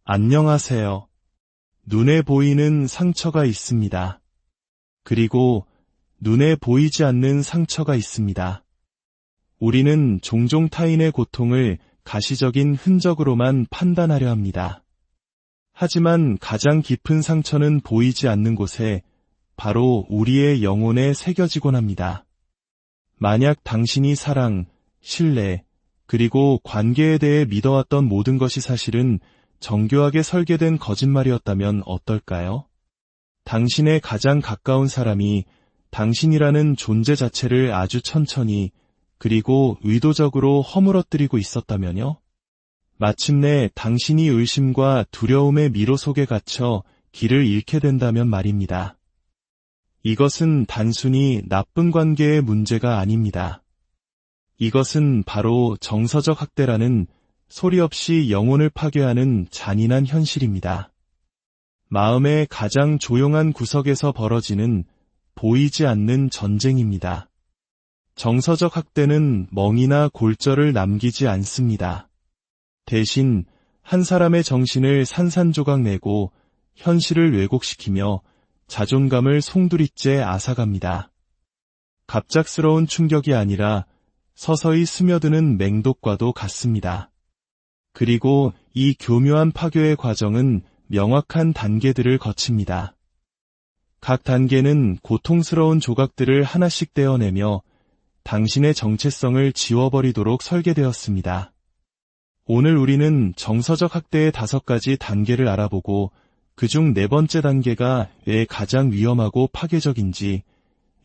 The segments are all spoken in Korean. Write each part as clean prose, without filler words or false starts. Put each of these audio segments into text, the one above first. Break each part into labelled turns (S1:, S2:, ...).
S1: 안녕하세요. 눈에 보이는 상처가 있습니다. 그리고 눈에 보이지 않는 상처가 있습니다. 우리는 종종 타인의 고통을 가시적인 흔적으로만 판단하려 합니다. 하지만 가장 깊은 상처는 보이지 않는 곳에 바로 우리의 영혼에 새겨지곤 합니다. 만약 당신이 사랑, 신뢰, 그리고 관계에 대해 믿어왔던 모든 것이 사실은 정교하게 설계된 거짓말이었다면 어떨까요? 당신의 가장 가까운 사람이 당신이라는 존재 자체를 아주 천천히 그리고 의도적으로 허물어뜨리고 있었다면요? 마침내 당신이 의심과 두려움의 미로 속에 갇혀 길을 잃게 된다면 말입니다. 이것은 단순히 나쁜 관계의 문제가 아닙니다. 이것은 바로 정서적 학대라는 소리 없이 영혼을 파괴하는 잔인한 현실입니다. 마음의 가장 조용한 구석에서 벌어지는 보이지 않는 전쟁입니다. 정서적 학대는 멍이나 골절을 남기지 않습니다. 대신 한 사람의 정신을 산산조각 내고 현실을 왜곡시키며 자존감을 송두리째 앗아갑니다. 갑작스러운 충격이 아니라 서서히 스며드는 맹독과도 같습니다. 그리고 이 교묘한 파괴의 과정은 명확한 단계들을 거칩니다. 각 단계는 고통스러운 조각들을 하나씩 떼어내며 당신의 정체성을 지워버리도록 설계되었습니다. 오늘 우리는 정서적 학대의 5가지 단계를 알아보고 그중 4번째 단계가 왜 가장 위험하고 파괴적인지,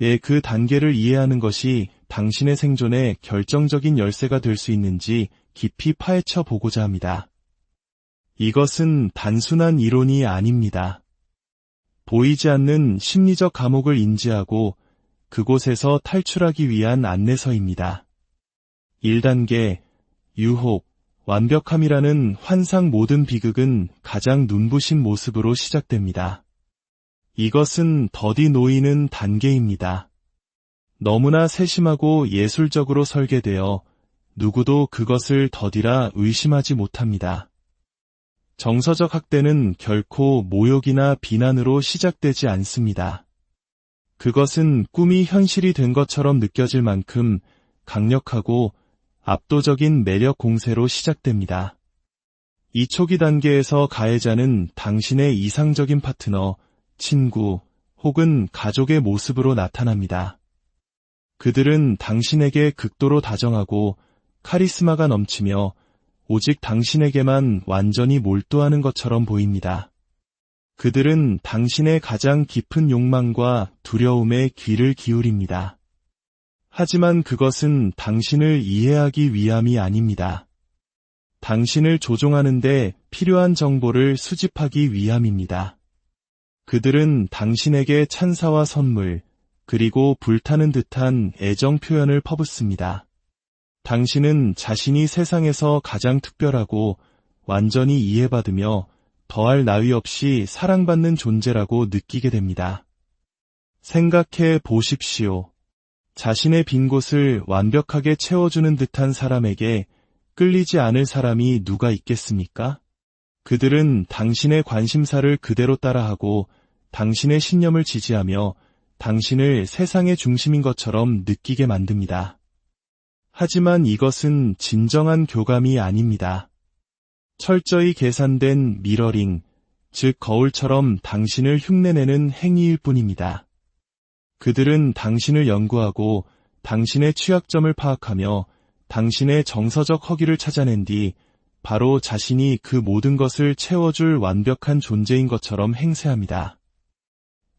S1: 왜 그 단계를 이해하는 것이 당신의 생존에 결정적인 열쇠가 될 수 있는지 깊이 파헤쳐 보고자 합니다. 이것은 단순한 이론이 아닙니다. 보이지 않는 심리적 감옥을 인지하고 그곳에서 탈출하기 위한 안내서입니다. 1단계, 유혹, 완벽함이라는 환상 모든 비극은 가장 눈부신 모습으로 시작됩니다. 이것은 더디 놓이는 단계입니다. 너무나 세심하고 예술적으로 설계되어 누구도 그것을 더디라 의심하지 못합니다. 정서적 학대는 결코 모욕이나 비난으로 시작되지 않습니다. 그것은 꿈이 현실이 된 것처럼 느껴질 만큼 강력하고 압도적인 매력 공세로 시작됩니다. 이 초기 단계에서 가해자는 당신의 이상적인 파트너, 친구 혹은 가족의 모습으로 나타납니다. 그들은 당신에게 극도로 다정하고 카리스마가 넘치며 오직 당신에게만 완전히 몰두하는 것처럼 보입니다. 그들은 당신의 가장 깊은 욕망과 두려움에 귀를 기울입니다. 하지만 그것은 당신을 이해하기 위함이 아닙니다. 당신을 조종하는 데 필요한 정보를 수집하기 위함입니다. 그들은 당신에게 찬사와 선물, 그리고 불타는 듯한 애정 표현을 퍼붓습니다. 당신은 자신이 세상에서 가장 특별하고 완전히 이해받으며 더할 나위 없이 사랑받는 존재라고 느끼게 됩니다. 생각해 보십시오. 자신의 빈 곳을 완벽하게 채워주는 듯한 사람에게 끌리지 않을 사람이 누가 있겠습니까? 그들은 당신의 관심사를 그대로 따라하고 당신의 신념을 지지하며 당신을 세상의 중심인 것처럼 느끼게 만듭니다. 하지만 이것은 진정한 교감이 아닙니다. 철저히 계산된 미러링, 즉 거울처럼 당신을 흉내내는 행위일 뿐입니다. 그들은 당신을 연구하고 당신의 취약점을 파악하며 당신의 정서적 허기를 찾아낸 뒤 바로 자신이 그 모든 것을 채워줄 완벽한 존재인 것처럼 행세합니다.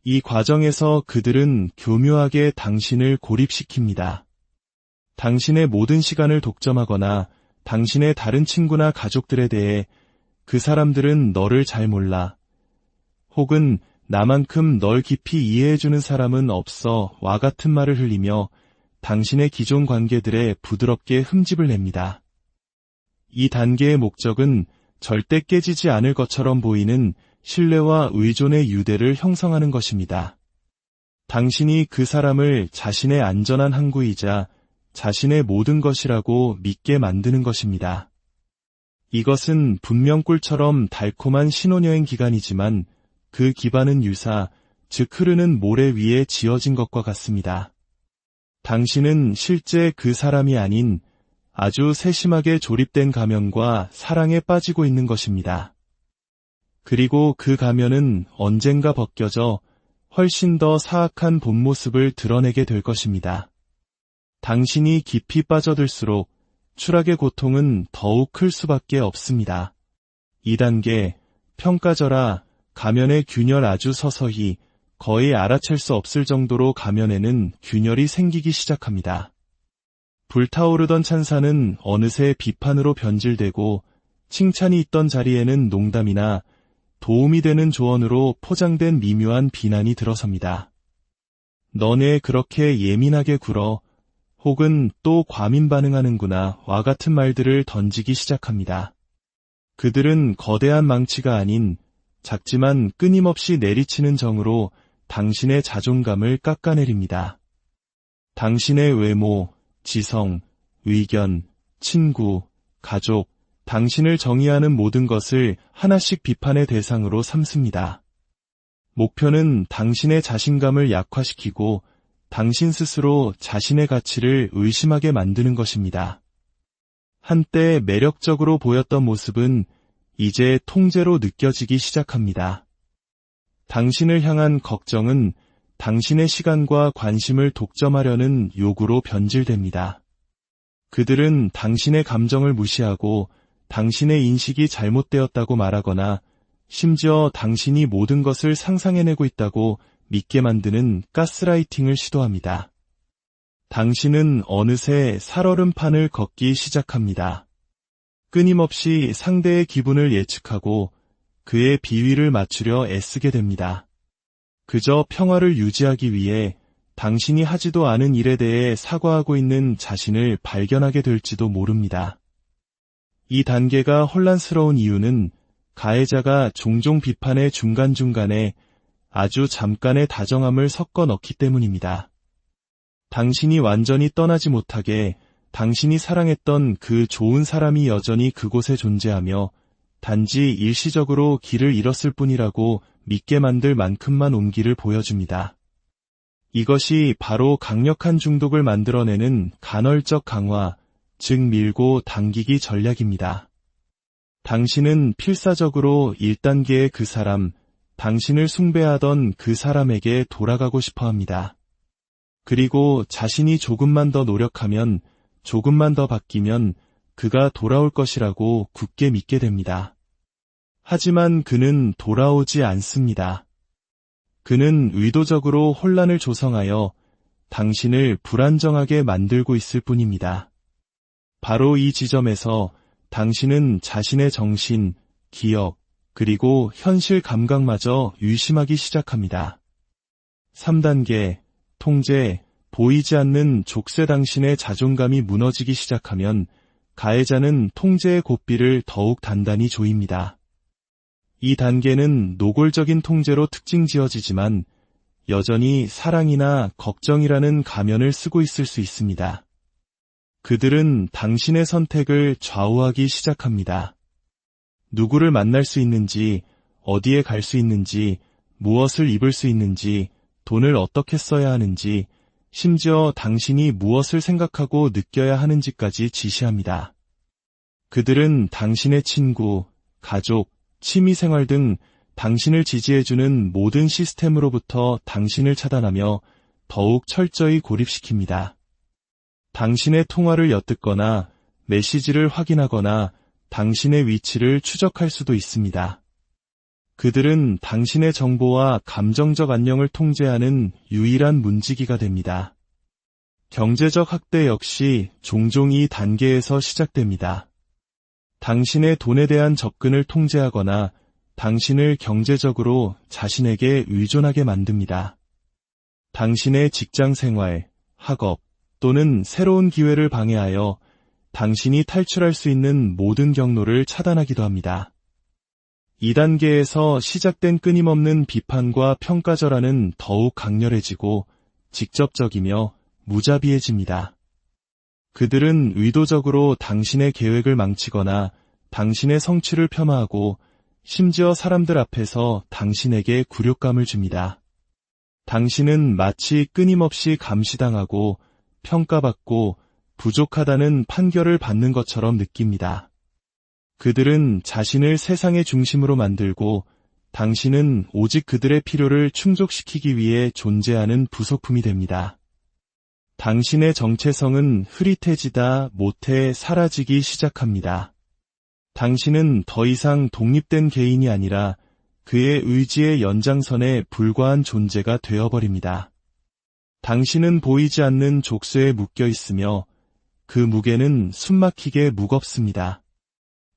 S1: 이 과정에서 그들은 교묘하게 당신을 고립시킵니다. 당신의 모든 시간을 독점하거나 당신의 다른 친구나 가족들에 대해 그 사람들은 너를 잘 몰라, 혹은 나만큼 널 깊이 이해해주는 사람은 없어 와 같은 말을 흘리며 당신의 기존 관계들에 부드럽게 흠집을 냅니다. 이 단계의 목적은 절대 깨지지 않을 것처럼 보이는 신뢰와 의존의 유대를 형성하는 것입니다. 당신이 그 사람을 자신의 안전한 항구이자 자신의 모든 것이라고 믿게 만드는 것입니다. 이것은 분명 꿀처럼 달콤한 신혼여행 기간이지만 그 기반은 유사, 즉 흐르는 모래 위에 지어진 것과 같습니다. 당신은 실제 그 사람이 아닌 아주 세심하게 조립된 가면과 사랑에 빠지고 있는 것입니다. 그리고 그 가면은 언젠가 벗겨져 훨씬 더 사악한 본 모습을 드러내게 될 것입니다. 당신이 깊이 빠져들수록 추락의 고통은 더욱 클 수밖에 없습니다. 2단계, 평가절하, 가면의 균열 아주 서서히, 거의 알아챌 수 없을 정도로 가면에는 균열이 생기기 시작합니다. 불타오르던 찬사는 어느새 비판으로 변질되고 칭찬이 있던 자리에는 농담이나 도움이 되는 조언으로 포장된 미묘한 비난이 들어섭니다. 너네 그렇게 예민하게 굴어 혹은 또 과민 반응하는구나 와 같은 말들을 던지기 시작합니다. 그들은 거대한 망치가 아닌 작지만 끊임없이 내리치는 정으로 당신의 자존감을 깎아내립니다. 당신의 외모, 지성, 의견, 친구, 가족, 당신을 정의하는 모든 것을 하나씩 비판의 대상으로 삼습니다. 목표는 당신의 자신감을 약화시키고 당신 스스로 자신의 가치를 의심하게 만드는 것입니다. 한때 매력적으로 보였던 모습은 이제 통제로 느껴지기 시작합니다. 당신을 향한 걱정은 당신의 시간과 관심을 독점하려는 요구로 변질됩니다. 그들은 당신의 감정을 무시하고 당신의 인식이 잘못되었다고 말하거나 심지어 당신이 모든 것을 상상해내고 있다고 믿게 만드는 가스라이팅을 시도합니다. 당신은 어느새 살얼음판을 걷기 시작합니다. 끊임없이 상대의 기분을 예측하고 그의 비위를 맞추려 애쓰게 됩니다. 그저 평화를 유지하기 위해 당신이 하지도 않은 일에 대해 사과하고 있는 자신을 발견하게 될지도 모릅니다. 이 단계가 혼란스러운 이유는 가해자가 종종 비판의 중간중간에 아주 잠깐의 다정함을 섞어 넣기 때문입니다. 당신이 완전히 떠나지 못하게 당신이 사랑했던 그 좋은 사람이 여전히 그곳에 존재하며 단지 일시적으로 길을 잃었을 뿐이라고 믿게 만들 만큼만 온기를 보여줍니다. 이것이 바로 강력한 중독을 만들어내는 간헐적 강화, 즉 밀고 당기기 전략입니다. 당신은 필사적으로 1단계의 그 사람, 당신을 숭배하던 그 사람에게 돌아가고 싶어 합니다. 그리고 자신이 조금만 더 노력하면, 조금만 더 바뀌면 그가 돌아올 것이라고 굳게 믿게 됩니다. 하지만 그는 돌아오지 않습니다. 그는 의도적으로 혼란을 조성하여 당신을 불안정하게 만들고 있을 뿐입니다. 바로 이 지점에서 당신은 자신의 정신, 기억, 그리고 현실 감각마저 의심하기 시작합니다. 3단계, 통제, 보이지 않는 족쇄. 당신의 자존감이 무너지기 시작하면 가해자는 통제의 고삐를 더욱 단단히 조입니다. 이 단계는 노골적인 통제로 특징 지어지지만 여전히 사랑이나 걱정이라는 가면을 쓰고 있을 수 있습니다. 그들은 당신의 선택을 좌우하기 시작합니다. 누구를 만날 수 있는지, 어디에 갈 수 있는지, 무엇을 입을 수 있는지, 돈을 어떻게 써야 하는지, 심지어 당신이 무엇을 생각하고 느껴야 하는지까지 지시합니다. 그들은 당신의 친구, 가족, 취미생활 등 당신을 지지해주는 모든 시스템으로부터 당신을 차단하며 더욱 철저히 고립시킵니다. 당신의 통화를 엿듣거나 메시지를 확인하거나 당신의 위치를 추적할 수도 있습니다. 그들은 당신의 정보와 감정적 안녕을 통제하는 유일한 문지기가 됩니다. 경제적 학대 역시 종종 이 단계에서 시작됩니다. 당신의 돈에 대한 접근을 통제하거나 당신을 경제적으로 자신에게 의존하게 만듭니다. 당신의 직장 생활, 학업 또는 새로운 기회를 방해하여 당신이 탈출할 수 있는 모든 경로를 차단하기도 합니다. 2단계에서 시작된 끊임없는 비판과 평가절하는 더욱 강렬해지고 직접적이며 무자비해집니다. 그들은 의도적으로 당신의 계획을 망치거나 당신의 성취를 폄하하고 심지어 사람들 앞에서 당신에게 굴욕감을 줍니다. 당신은 마치 끊임없이 감시당하고 평가받고 부족하다는 판결을 받는 것처럼 느낍니다. 그들은 자신을 세상의 중심으로 만들고 당신은 오직 그들의 필요를 충족시키기 위해 존재하는 부속품이 됩니다. 당신의 정체성은 흐릿해지다 못해 사라지기 시작합니다. 당신은 더 이상 독립된 개인이 아니라 그의 의지의 연장선에 불과한 존재가 되어버립니다. 당신은 보이지 않는 족쇄에 묶여 있으며 그 무게는 숨막히게 무겁습니다.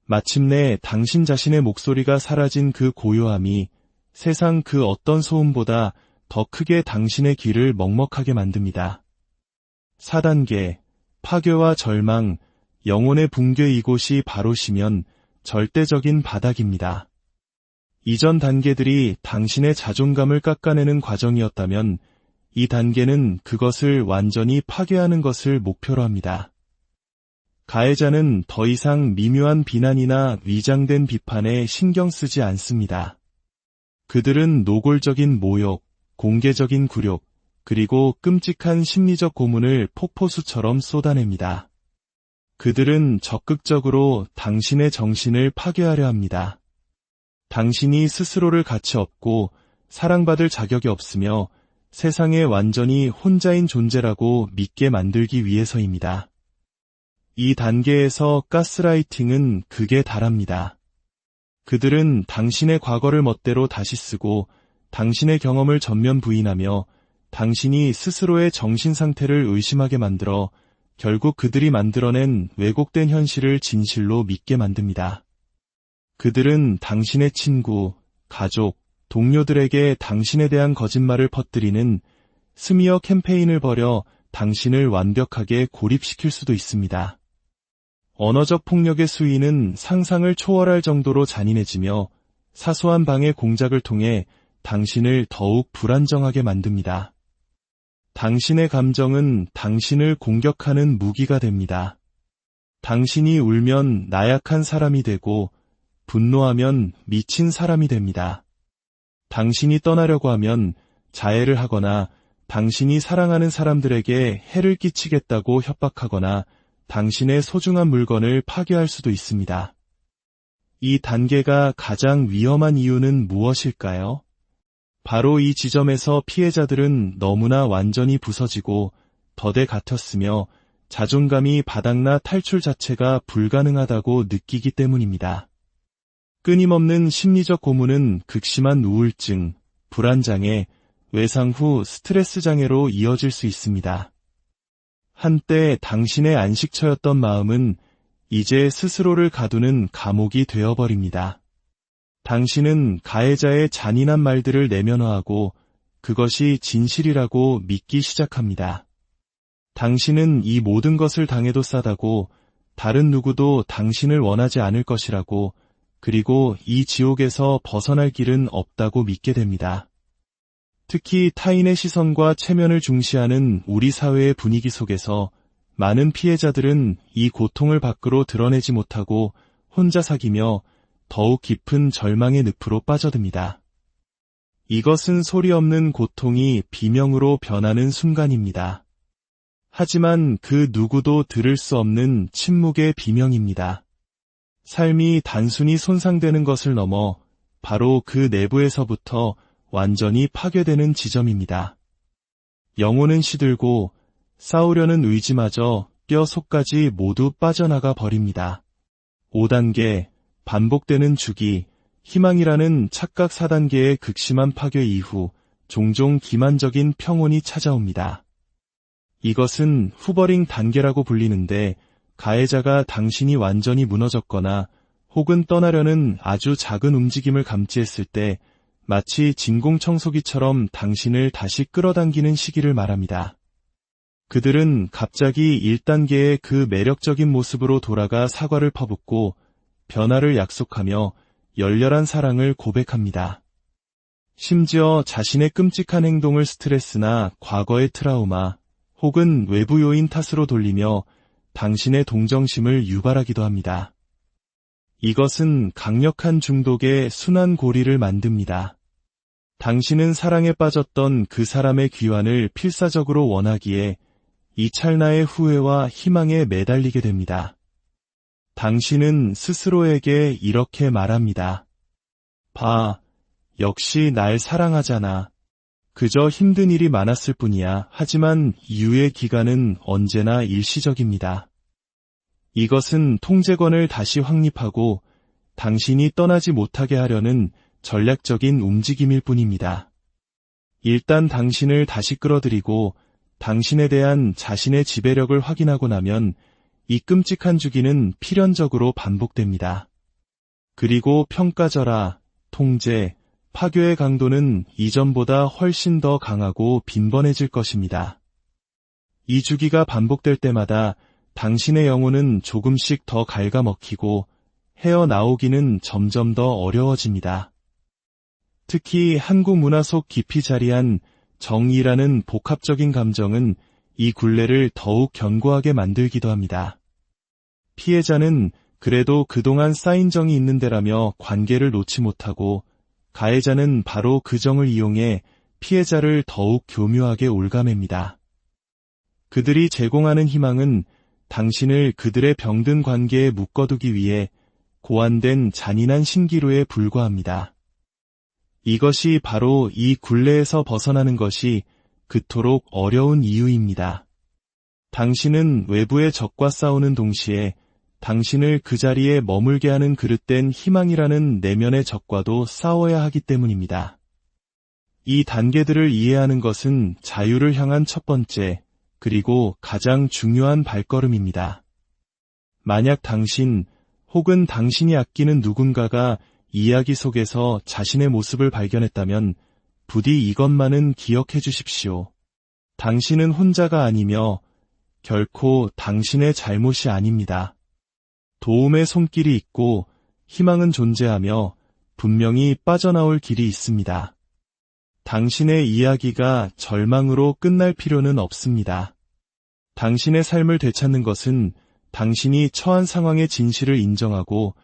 S1: 마침내 당신 자신의 목소리가 사라진 그 고요함이 세상 그 어떤 소음보다 더 크게 당신의 귀를 먹먹하게 만듭니다. 4단계, 파괴와 절망, 영혼의 붕괴. 이곳이 바로 시면 절대적인 바닥입니다. 이전 단계들이 당신의 자존감을 깎아내는 과정이었다면 이 단계는 그것을 완전히 파괴하는 것을 목표로 합니다. 가해자는 더 이상 미묘한 비난이나 위장된 비판에 신경 쓰지 않습니다. 그들은 노골적인 모욕, 공개적인 굴욕, 그리고 끔찍한 심리적 고문을 폭포수처럼 쏟아냅니다. 그들은 적극적으로 당신의 정신을 파괴하려 합니다. 당신이 스스로를 가치 없고 사랑받을 자격이 없으며 세상에 완전히 혼자인 존재라고 믿게 만들기 위해서입니다. 이 단계에서 가스라이팅은 극에 달합니다. 그들은 당신의 과거를 멋대로 다시 쓰고 당신의 경험을 전면 부인하며 당신이 스스로의 정신 상태를 의심하게 만들어 결국 그들이 만들어낸 왜곡된 현실을 진실로 믿게 만듭니다. 그들은 당신의 친구, 가족, 동료들에게 당신에 대한 거짓말을 퍼뜨리는 스미어 캠페인을 벌여 당신을 완벽하게 고립시킬 수도 있습니다. 언어적 폭력의 수위는 상상을 초월할 정도로 잔인해지며 사소한 방해 공작을 통해 당신을 더욱 불안정하게 만듭니다. 당신의 감정은 당신을 공격하는 무기가 됩니다. 당신이 울면 나약한 사람이 되고 분노하면 미친 사람이 됩니다. 당신이 떠나려고 하면 자해를 하거나 당신이 사랑하는 사람들에게 해를 끼치겠다고 협박하거나 당신의 소중한 물건을 파괴할 수도 있습니다. 이 단계가 가장 위험한 이유는 무엇일까요? 바로 이 지점에서 피해자들은 너무나 완전히 부서지고 덫에 갇혔으며 자존감이 바닥나 탈출 자체가 불가능하다고 느끼기 때문입니다. 끊임없는 심리적 고문은 극심한 우울증, 불안장애, 외상 후 스트레스 장애로 이어질 수 있습니다. 한때 당신의 안식처였던 마음은 이제 스스로를 가두는 감옥이 되어버립니다. 당신은 가해자의 잔인한 말들을 내면화하고 그것이 진실이라고 믿기 시작합니다. 당신은 이 모든 것을 당해도 싸다고 다른 누구도 당신을 원하지 않을 것이라고 그리고 이 지옥에서 벗어날 길은 없다고 믿게 됩니다. 특히 타인의 시선과 체면을 중시하는 우리 사회의 분위기 속에서 많은 피해자들은 이 고통을 밖으로 드러내지 못하고 혼자 사귀며 더욱 깊은 절망의 늪으로 빠져듭니다. 이것은 소리 없는 고통이 비명으로 변하는 순간입니다. 하지만 그 누구도 들을 수 없는 침묵의 비명입니다. 삶이 단순히 손상되는 것을 넘어 바로 그 내부에서부터 완전히 파괴되는 지점입니다. 영혼은 시들고 싸우려는 의지마저 뼈 속까지 모두 빠져나가 버립니다. 5단계, 반복되는 주기, 희망이라는 착각. 4단계의 극심한 파괴 이후 종종 기만적인 평온이 찾아옵니다. 이것은 후버링 단계라고 불리는데 가해자가 당신이 완전히 무너졌거나 혹은 떠나려는 아주 작은 움직임을 감지했을 때 마치 진공청소기처럼 당신을 다시 끌어당기는 시기를 말합니다. 그들은 갑자기 1단계의 그 매력적인 모습으로 돌아가 사과를 퍼붓고 변화를 약속하며 열렬한 사랑을 고백합니다. 심지어 자신의 끔찍한 행동을 스트레스나 과거의 트라우마 혹은 외부 요인 탓으로 돌리며 당신의 동정심을 유발하기도 합니다. 이것은 강력한 중독의 순환 고리를 만듭니다. 당신은 사랑에 빠졌던 그 사람의 귀환을 필사적으로 원하기에 이 찰나의 후회와 희망에 매달리게 됩니다. 당신은 스스로에게 이렇게 말합니다. 봐, 역시 날 사랑하잖아. 그저 힘든 일이 많았을 뿐이야. 하지만 유예 기간은 언제나 일시적입니다. 이것은 통제권을 다시 확립하고 당신이 떠나지 못하게 하려는 전략적인 움직임일 뿐입니다. 일단 당신을 다시 끌어들이고 당신에 대한 자신의 지배력을 확인하고 나면 이 끔찍한 주기는 필연적으로 반복됩니다. 그리고 평가절하, 통제, 파괴의 강도는 이전보다 훨씬 더 강하고 빈번해질 것입니다. 이 주기가 반복될 때마다 당신의 영혼은 조금씩 더 갉아먹히고 헤어나오기는 점점 더 어려워집니다. 특히 한국 문화 속 깊이 자리한 정의라는 복합적인 감정은 이 굴레를 더욱 견고하게 만들기도 합니다. 피해자는 그래도 그동안 쌓인 정이 있는 데라며 관계를 놓지 못하고 가해자는 바로 그 정을 이용해 피해자를 더욱 교묘하게 올가맵니다. 그들이 제공하는 희망은 당신을 그들의 병든 관계에 묶어두기 위해 고안된 잔인한 신기루에 불과합니다. 이것이 바로 이 굴레에서 벗어나는 것이 그토록 어려운 이유입니다. 당신은 외부의 적과 싸우는 동시에 당신을 그 자리에 머물게 하는 그릇된 희망이라는 내면의 적과도 싸워야 하기 때문입니다. 이 단계들을 이해하는 것은 자유를 향한 첫 번째, 그리고 가장 중요한 발걸음입니다. 만약 당신 혹은 당신이 아끼는 누군가가 이야기 속에서 자신의 모습을 발견했다면 부디 이것만은 기억해 주십시오. 당신은 혼자가 아니며 결코 당신의 잘못이 아닙니다. 도움의 손길이 있고 희망은 존재하며 분명히 빠져나올 길이 있습니다. 당신의 이야기가 절망으로 끝날 필요는 없습니다. 당신의 삶을 되찾는 것은 당신이 처한 상황의 진실을 인정하고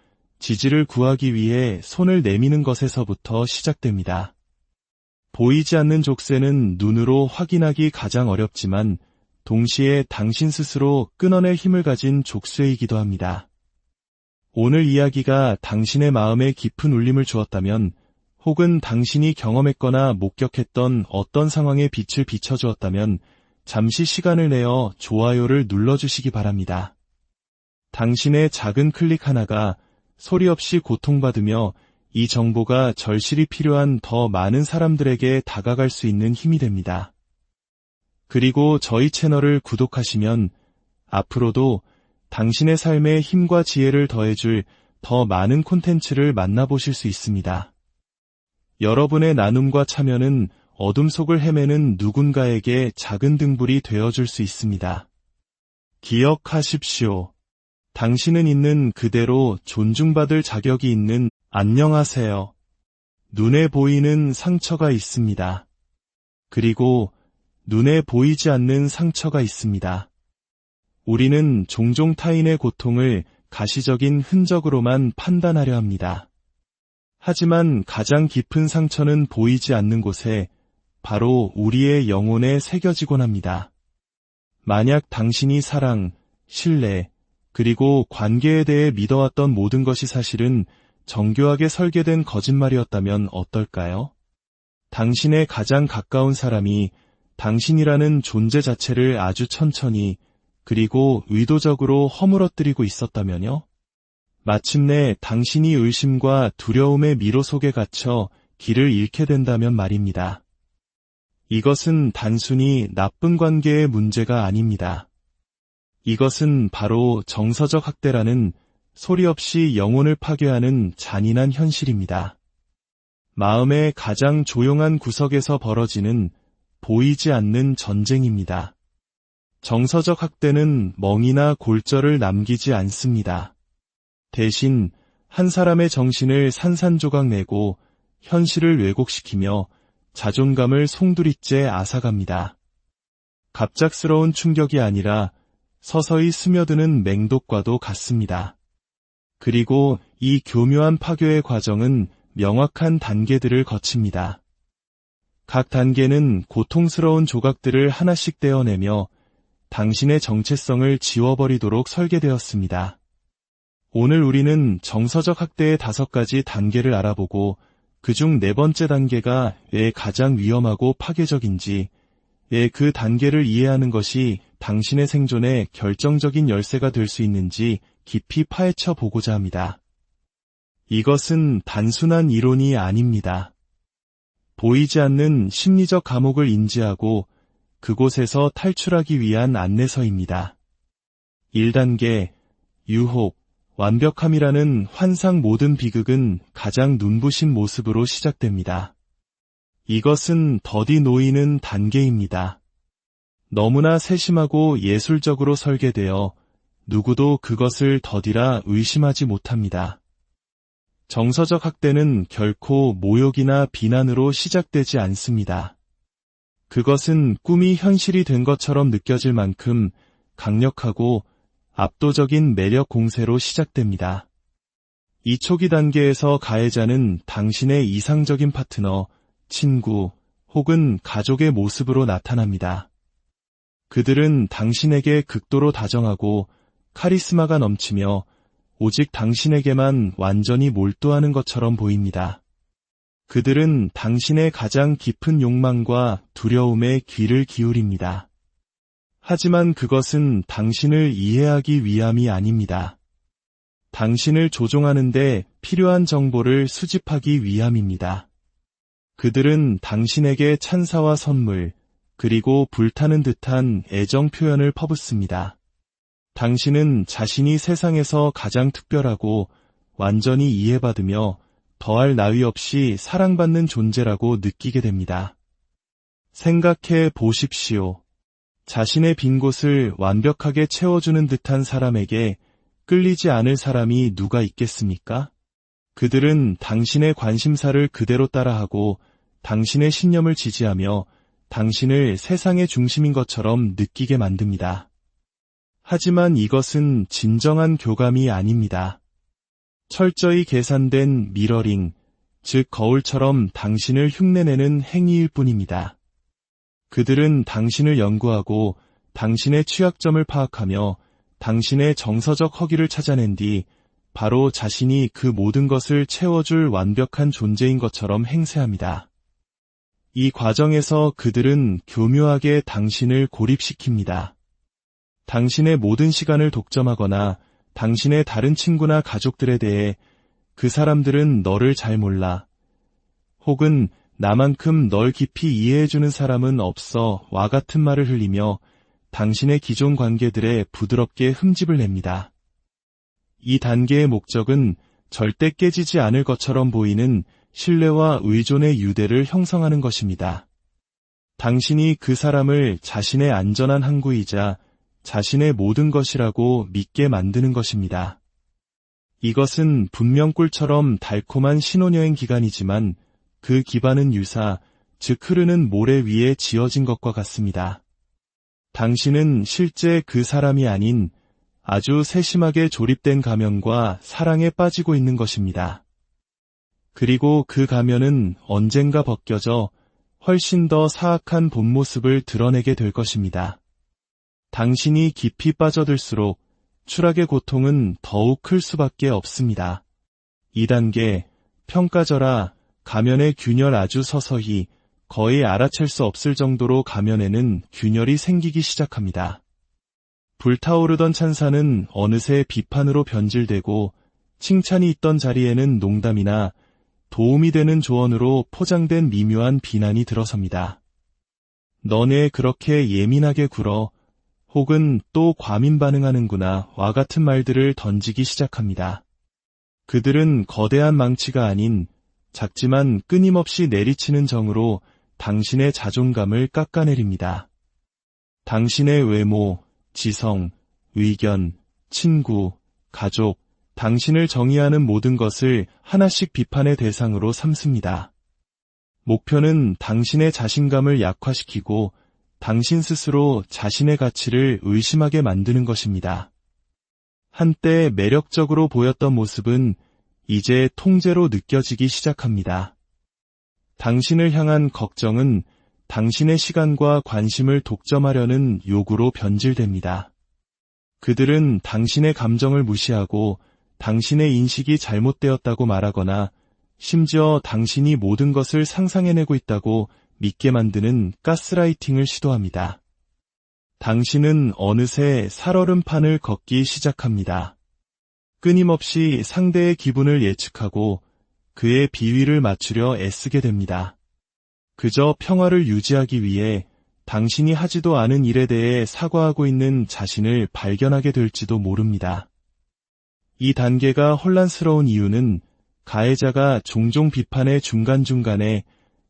S1: 지지를 구하기 위해 손을 내미는 것에서부터 시작됩니다. 보이지 않는 족쇄는 눈으로 확인하기 가장 어렵지만 동시에 당신 스스로 끊어낼 힘을 가진 족쇄이기도 합니다. 오늘 이야기가 당신의 마음에 깊은 울림을 주었다면 혹은 당신이 경험했거나 목격했던 어떤 상황에 빛을 비춰주었다면 잠시 시간을 내어 좋아요를 눌러주시기 바랍니다. 당신의 작은 클릭 하나가 소리 없이 고통받으며 이 정보가 절실히 필요한 더 많은 사람들에게 다가갈 수 있는 힘이 됩니다. 그리고 저희 채널을 구독하시면 앞으로도 당신의 삶에 힘과 지혜를 더해줄 더 많은 콘텐츠를 만나보실 수 있습니다. 여러분의 나눔과 참여는 어둠 속을 헤매는 누군가에게 작은 등불이 되어줄 수 있습니다. 기억하십시오. 당신은 있는 그대로 존중받을 자격이 있는 안녕하세요. 눈에 보이는 상처가 있습니다. 그리고 눈에 보이지 않는 상처가 있습니다. 우리는 종종 타인의 고통을 가시적인 흔적으로만 판단하려 합니다. 하지만 가장 깊은 상처는 보이지 않는 곳에 바로 우리의 영혼에 새겨지곤 합니다. 만약 당신이 사랑, 신뢰, 그리고 관계에 대해 믿어왔던 모든 것이 사실은 정교하게 설계된 거짓말이었다면 어떨까요? 당신의 가장 가까운 사람이 당신이라는 존재 자체를 아주 천천히 그리고 의도적으로 허물어뜨리고 있었다면요? 마침내 당신이 의심과 두려움의 미로 속에 갇혀 길을 잃게 된다면 말입니다. 이것은 단순히 나쁜 관계의 문제가 아닙니다. 이것은 바로 정서적 학대라는 소리 없이 영혼을 파괴하는 잔인한 현실입니다. 마음의 가장 조용한 구석에서 벌어지는 보이지 않는 전쟁입니다. 정서적 학대는 멍이나 골절을 남기지 않습니다. 대신 한 사람의 정신을 산산조각 내고 현실을 왜곡시키며 자존감을 송두리째 앗아갑니다. 갑작스러운 충격이 아니라 서서히 스며드는 맹독과도 같습니다. 그리고 이 교묘한 파괴의 과정은 명확한 단계들을 거칩니다. 각 단계는 고통스러운 조각들을 하나씩 떼어내며 당신의 정체성을 지워버리도록 설계되었습니다. 오늘 우리는 정서적 학대의 5가지 단계를 알아보고 그중 4번째 단계가 왜 가장 위험하고 파괴적인지, 왜 그 단계를 이해하는 것이 당신의 생존에 결정적인 열쇠가 될 수 있는지 깊이 파헤쳐 보고자 합니다. 이것은 단순한 이론이 아닙니다. 보이지 않는 심리적 감옥을 인지하고 그곳에서 탈출하기 위한 안내서입니다. 1단계, 유혹, 완벽함이라는 환상. 모든 비극은 가장 눈부신 모습으로 시작됩니다. 이것은 더디 놓이는 단계입니다. 너무나 세심하고 예술적으로 설계되어 누구도 그것을 더디라 의심하지 못합니다. 정서적 학대는 결코 모욕이나 비난으로 시작되지 않습니다. 그것은 꿈이 현실이 된 것처럼 느껴질 만큼 강력하고 압도적인 매력 공세로 시작됩니다. 이 초기 단계에서 가해자는 당신의 이상적인 파트너, 친구 혹은 가족의 모습으로 나타납니다. 그들은 당신에게 극도로 다정하고 카리스마가 넘치며 오직 당신에게만 완전히 몰두하는 것처럼 보입니다. 그들은 당신의 가장 깊은 욕망과 두려움에 귀를 기울입니다. 하지만 그것은 당신을 이해하기 위함이 아닙니다. 당신을 조종하는데 필요한 정보를 수집하기 위함입니다. 그들은 당신에게 찬사와 선물, 그리고 불타는 듯한 애정 표현을 퍼붓습니다. 당신은 자신이 세상에서 가장 특별하고 완전히 이해받으며 더할 나위 없이 사랑받는 존재라고 느끼게 됩니다. 생각해 보십시오. 자신의 빈 곳을 완벽하게 채워주는 듯한 사람에게 끌리지 않을 사람이 누가 있겠습니까? 그들은 당신의 관심사를 그대로 따라하고 당신의 신념을 지지하며 당신을 세상의 중심인 것처럼 느끼게 만듭니다. 하지만 이것은 진정한 교감이 아닙니다. 철저히 계산된 미러링, 즉 거울처럼 당신을 흉내내는 행위일 뿐입니다. 그들은 당신을 연구하고 당신의 취약점을 파악하며 당신의 정서적 허기를 찾아낸 뒤 바로 자신이 그 모든 것을 채워줄 완벽한 존재인 것처럼 행세합니다. 이 과정에서 그들은 교묘하게 당신을 고립시킵니다. 당신의 모든 시간을 독점하거나 당신의 다른 친구나 가족들에 대해 그 사람들은 너를 잘 몰라, 혹은 나만큼 널 깊이 이해해주는 사람은 없어 와 같은 말을 흘리며 당신의 기존 관계들에 부드럽게 흠집을 냅니다. 이 단계의 목적은 절대 깨지지 않을 것처럼 보이는 신뢰와 의존의 유대를 형성하는 것입니다. 당신이 그 사람을 자신의 안전한 항구이자 자신의 모든 것이라고 믿게 만드는 것입니다. 이것은 분명 꿀처럼 달콤한 신혼여행 기간이지만 그 기반은 유사, 즉 흐르는 모래 위에 지어진 것과 같습니다. 당신은 실제 그 사람이 아닌 아주 세심하게 조립된 가면과 사랑에 빠지고 있는 것입니다. 그리고 그 가면은 언젠가 벗겨져 훨씬 더 사악한 본 모습을 드러내게 될 것입니다. 당신이 깊이 빠져들수록 추락의 고통은 더욱 클 수밖에 없습니다. 2단계, 평가절하. 가면의 균열. 아주 서서히, 거의 알아챌 수 없을 정도로 가면에는 균열이 생기기 시작합니다. 불타오르던 찬사는 어느새 비판으로 변질되고 칭찬이 있던 자리에는 농담이나 도움이 되는 조언으로 포장된 미묘한 비난이 들어섭니다. 너네 그렇게 예민하게 굴어, 혹은 또 과민 반응하는구나 와 같은 말들을 던지기 시작합니다. 그들은 거대한 망치가 아닌 작지만 끊임없이 내리치는 정으로 당신의 자존감을 깎아내립니다. 당신의 외모, 지성, 의견, 친구, 가족, 당신을 정의하는 모든 것을 하나씩 비판의 대상으로 삼습니다. 목표는 당신의 자신감을 약화시키고 당신 스스로 자신의 가치를 의심하게 만드는 것입니다. 한때 매력적으로 보였던 모습은 이제 통제로 느껴지기 시작합니다. 당신을 향한 걱정은 당신의 시간과 관심을 독점하려는 요구로 변질됩니다. 그들은 당신의 감정을 무시하고 당신의 인식이 잘못되었다고 말하거나 심지어 당신이 모든 것을 상상해내고 있다고 믿게 만드는 가스라이팅을 시도합니다. 당신은 어느새 살얼음판을 걷기 시작합니다. 끊임없이 상대의 기분을 예측하고 그의 비위를 맞추려 애쓰게 됩니다. 그저 평화를 유지하기 위해 당신이 하지도 않은 일에 대해 사과하고 있는 자신을 발견하게 될지도 모릅니다. 이 단계가 혼란스러운 이유는 가해자가 종종 비판의 중간중간에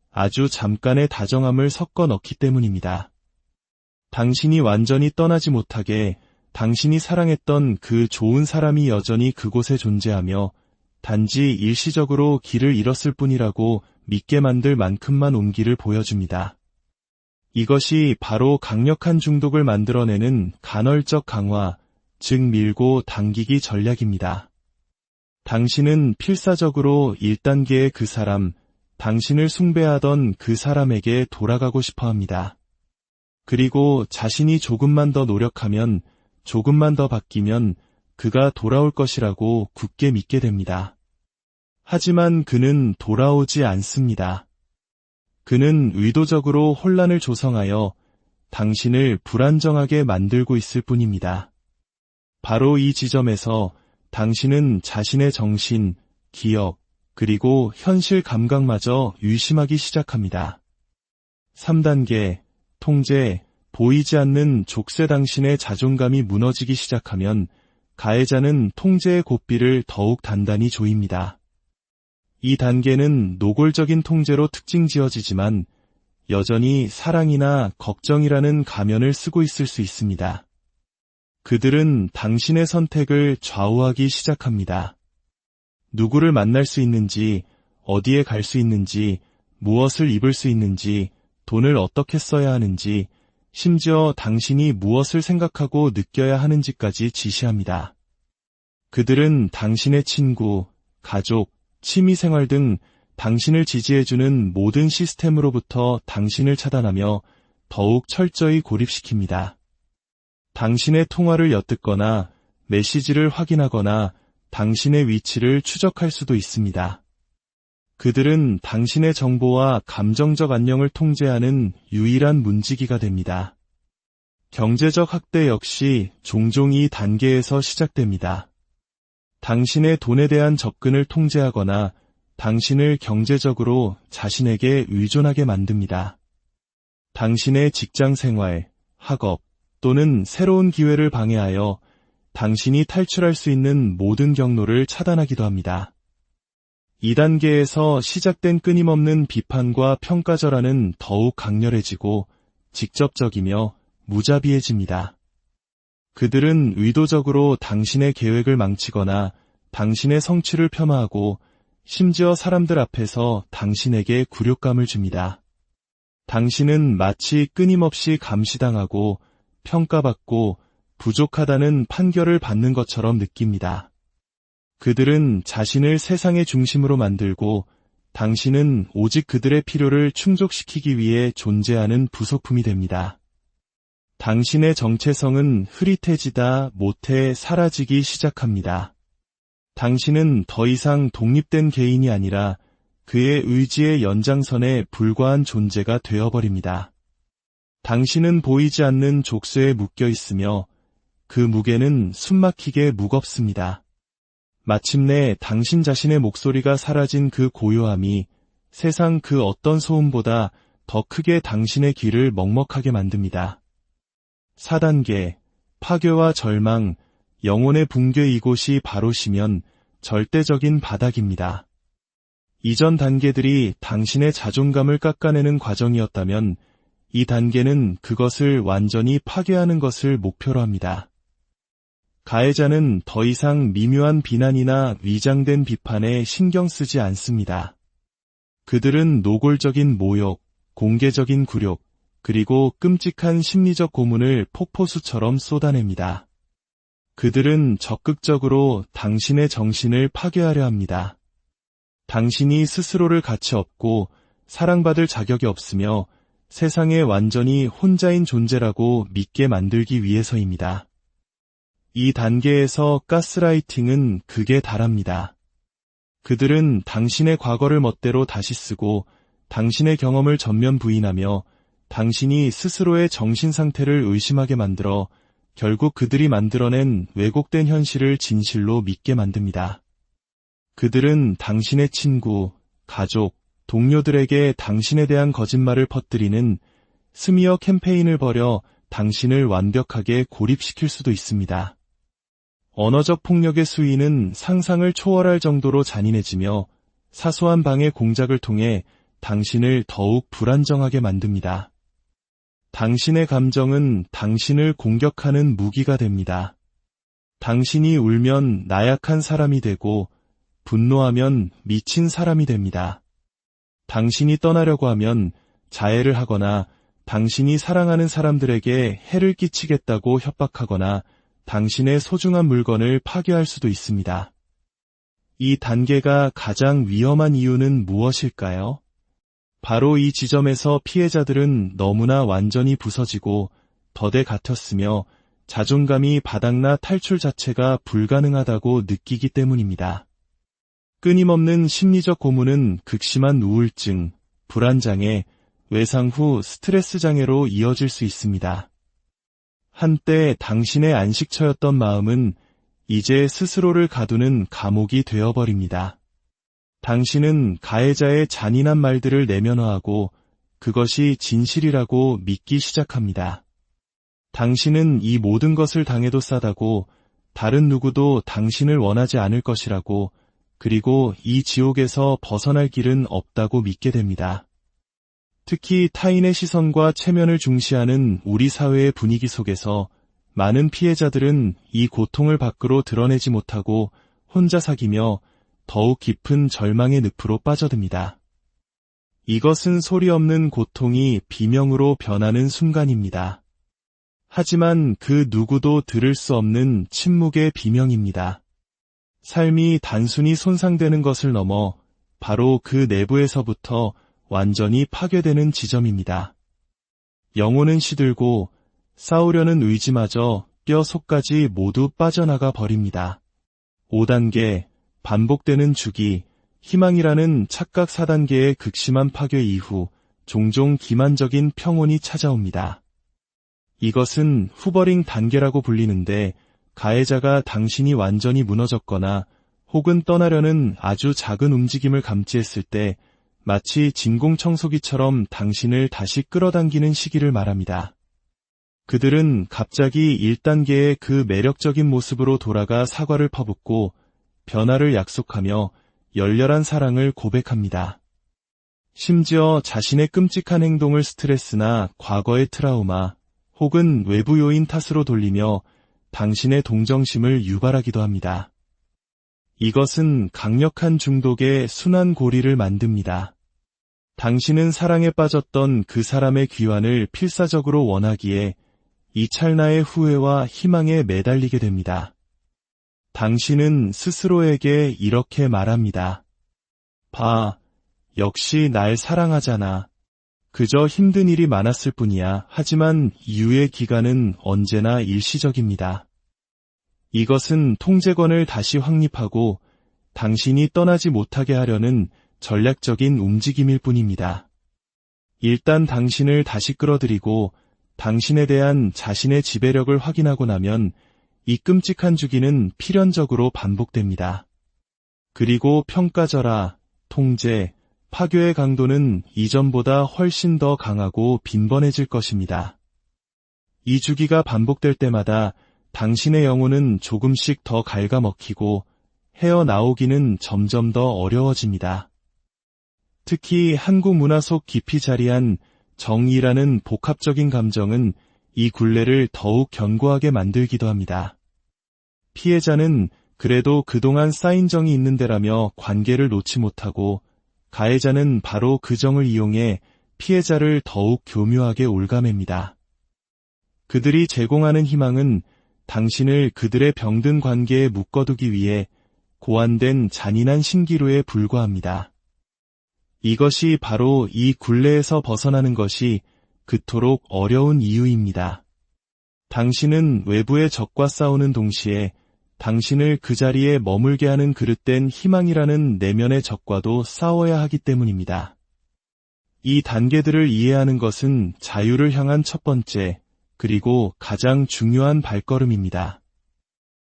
S1: 아주 잠깐의 다정함을 섞어 넣기 때문입니다. 당신이 완전히 떠나지 못하게 당신이 사랑했던 그 좋은 사람이 여전히 그곳에 존재하며 단지 일시적으로 길을 잃었을 뿐이라고 믿게 만들 만큼만 온기를 보여줍니다. 이것이 바로 강력한 중독을 만들어내는 간헐적 강화, 즉 밀고 당기기 전략입니다. 당신은 필사적으로 1단계의 그 사람, 당신을 숭배하던 그 사람에게 돌아가고 싶어 합니다. 그리고 자신이 조금만 더 노력하면, 조금만 더 바뀌면 그가 돌아올 것이라고 굳게 믿게 됩니다. 하지만 그는 돌아오지 않습니다. 그는 의도적으로 혼란을 조성하여 당신을 불안정하게 만들고 있을 뿐입니다. 바로 이 지점에서 당신은 자신의 정신, 기억, 그리고 현실 감각마저 의심하기 시작합니다. 3단계, 통제, 보이지 않는 족쇄. 당신의 자존감이 무너지기 시작하면 가해자는 통제의 고삐를 더욱 단단히 조입니다. 이 단계는 노골적인 통제로 특징 지어지지만 여전히 사랑이나 걱정이라는 가면을 쓰고 있을 수 있습니다. 그들은 당신의 선택을 좌우하기 시작합니다. 누구를 만날 수 있는지, 어디에 갈 수 있는지, 무엇을 입을 수 있는지, 돈을 어떻게 써야 하는지, 심지어 당신이 무엇을 생각하고 느껴야 하는지까지 지시합니다. 그들은 당신의 친구, 가족, 취미생활 등 당신을 지지해주는 모든 시스템으로부터 당신을 차단하며 더욱 철저히 고립시킵니다. 당신의 통화를 엿듣거나 메시지를 확인하거나 당신의 위치를 추적할 수도 있습니다. 그들은 당신의 정보와 감정적 안녕을 통제하는 유일한 문지기가 됩니다. 경제적 학대 역시 종종 이 단계에서 시작됩니다. 당신의 돈에 대한 접근을 통제하거나 당신을 경제적으로 자신에게 의존하게 만듭니다. 당신의 직장 생활, 학업 또는 새로운 기회를 방해하여 당신이 탈출할 수 있는 모든 경로를 차단하기도 합니다. 2단계에서 시작된 끊임없는 비판과 평가절하는 더욱 강렬해지고 직접적이며 무자비해집니다. 그들은 의도적으로 당신의 계획을 망치거나 당신의 성취를 폄하하고 심지어 사람들 앞에서 당신에게 굴욕감을 줍니다. 당신은 마치 끊임없이 감시당하고 평가받고 부족하다는 판결을 받는 것처럼 느낍니다. 그들은 자신을 세상의 중심으로 만들고 당신은 오직 그들의 필요를 충족시키기 위해 존재하는 부속품이 됩니다. 당신의 정체성은 흐릿해지다 못해 사라지기 시작합니다. 당신은 더 이상 독립된 개인이 아니라 그의 의지의 연장선에 불과한 존재가 되어버립니다. 당신은 보이지 않는 족쇄에 묶여 있으며 그 무게는 숨막히게 무겁습니다. 마침내 당신 자신의 목소리가 사라진 그 고요함이 세상 그 어떤 소음보다 더 크게 당신의 귀를 먹먹하게 만듭니다. 4단계, 파괴와 절망, 영혼의 붕괴. 이곳이 바로 시면 절대적인 바닥입니다. 이전 단계들이 당신의 자존감을 깎아내는 과정이었다면 이 단계는 그것을 완전히 파괴하는 것을 목표로 합니다. 가해자는 더 이상 미묘한 비난이나 위장된 비판에 신경 쓰지 않습니다. 그들은 노골적인 모욕, 공개적인 굴욕, 그리고 끔찍한 심리적 고문을 폭포수처럼 쏟아냅니다. 그들은 적극적으로 당신의 정신을 파괴하려 합니다. 당신이 스스로를 가치 없고 사랑받을 자격이 없으며 세상에 완전히 혼자인 존재라고 믿게 만들기 위해서입니다. 이 단계에서 가스라이팅은 극에 달합니다. 그들은 당신의 과거를 멋대로 다시 쓰고 당신의 경험을 전면 부인하며 당신이 스스로의 정신 상태를 의심하게 만들어 결국 그들이 만들어낸 왜곡된 현실을 진실로 믿게 만듭니다. 그들은 당신의 친구, 가족, 동료들에게 당신에 대한 거짓말을 퍼뜨리는 스미어 캠페인을 벌여 당신을 완벽하게 고립시킬 수도 있습니다. 언어적 폭력의 수위는 상상을 초월할 정도로 잔인해지며 사소한 방해 공작을 통해 당신을 더욱 불안정하게 만듭니다. 당신의 감정은 당신을 공격하는 무기가 됩니다. 당신이 울면 나약한 사람이 되고 분노하면 미친 사람이 됩니다. 당신이 떠나려고 하면 자해를 하거나 당신이 사랑하는 사람들에게 해를 끼치겠다고 협박하거나 당신의 소중한 물건을 파괴할 수도 있습니다. 이 단계가 가장 위험한 이유는 무엇일까요? 바로 이 지점에서 피해자들은 너무나 완전히 부서지고 덫에 갇혔으며 자존감이 바닥나 탈출 자체가 불가능하다고 느끼기 때문입니다. 끊임없는 심리적 고문은 극심한 우울증, 불안장애, 외상 후 스트레스 장애로 이어질 수 있습니다. 한때 당신의 안식처였던 마음은 이제 스스로를 가두는 감옥이 되어버립니다. 당신은 가해자의 잔인한 말들을 내면화하고 그것이 진실이라고 믿기 시작합니다. 당신은 이 모든 것을 당해도 싸다고 다른 누구도 당신을 원하지 않을 것이라고 그리고 이 지옥에서 벗어날 길은 없다고 믿게 됩니다. 특히 타인의 시선과 체면을 중시하는 우리 사회의 분위기 속에서 많은 피해자들은 이 고통을 밖으로 드러내지 못하고 혼자 사귀며 더욱 깊은 절망의 늪으로 빠져듭니다. 이것은 소리 없는 고통이 비명으로 변하는 순간입니다. 하지만 그 누구도 들을 수 없는 침묵의 비명입니다. 삶이 단순히 손상되는 것을 넘어 바로 그 내부에서부터 완전히 파괴되는 지점입니다. 영혼은 시들고 싸우려는 의지마저 뼈 속까지 모두 빠져나가 버립니다. 5단계, 반복되는 주기, 희망이라는 착각 4단계의 극심한 파괴 이후 종종 기만적인 평온이 찾아옵니다. 이것은 후버링 단계라고 불리는데 가해자가 당신이 완전히 무너졌거나 혹은 떠나려는 아주 작은 움직임을 감지했을 때 마치 진공청소기처럼 당신을 다시 끌어당기는 시기를 말합니다. 그들은 갑자기 1단계의 그 매력적인 모습으로 돌아가 사과를 퍼붓고 변화를 약속하며 열렬한 사랑을 고백합니다. 심지어 자신의 끔찍한 행동을 스트레스나 과거의 트라우마 혹은 외부 요인 탓으로 돌리며 당신의 동정심을 유발하기도 합니다. 이것은 강력한 중독의 순환 고리를 만듭니다. 당신은 사랑에 빠졌던 그 사람의 귀환을 필사적으로 원하기에 이 찰나의 후회와 희망에 매달리게 됩니다. 당신은 스스로에게 이렇게 말합니다. 봐, 역시 날 사랑하잖아. 그저 힘든 일이 많았을 뿐이야. 하지만 이유의 기간은 언제나 일시적입니다. 이것은 통제권을 다시 확립하고 당신이 떠나지 못하게 하려는 전략적인 움직임일 뿐입니다. 일단 당신을 다시 끌어들이고 당신에 대한 자신의 지배력을 확인하고 나면 이 끔찍한 주기는 필연적으로 반복됩니다. 그리고 평가절하, 통제, 파괴의 강도는 이전보다 훨씬 더 강하고 빈번해질 것입니다. 이 주기가 반복될 때마다 당신의 영혼은 조금씩 더 갉아먹히고 헤어나오기는 점점 더 어려워집니다. 특히 한국 문화 속 깊이 자리한 정의라는 복합적인 감정은 이 굴레를 더욱 견고하게 만들기도 합니다. 피해자는 그래도 그동안 쌓인 정이 있는 데라며 관계를 놓지 못하고 가해자는 바로 그 정을 이용해 피해자를 더욱 교묘하게 올가맵니다. 그들이 제공하는 희망은 당신을 그들의 병든 관계에 묶어두기 위해 고안된 잔인한 신기루에 불과합니다. 이것이 바로 이 굴레에서 벗어나는 것이 그토록 어려운 이유입니다. 당신은 외부의 적과 싸우는 동시에 당신을 그 자리에 머물게 하는 그릇된 희망이라는 내면의 적과도 싸워야 하기 때문입니다. 이 단계들을 이해하는 것은 자유를 향한 첫 번째, 그리고 가장 중요한 발걸음입니다.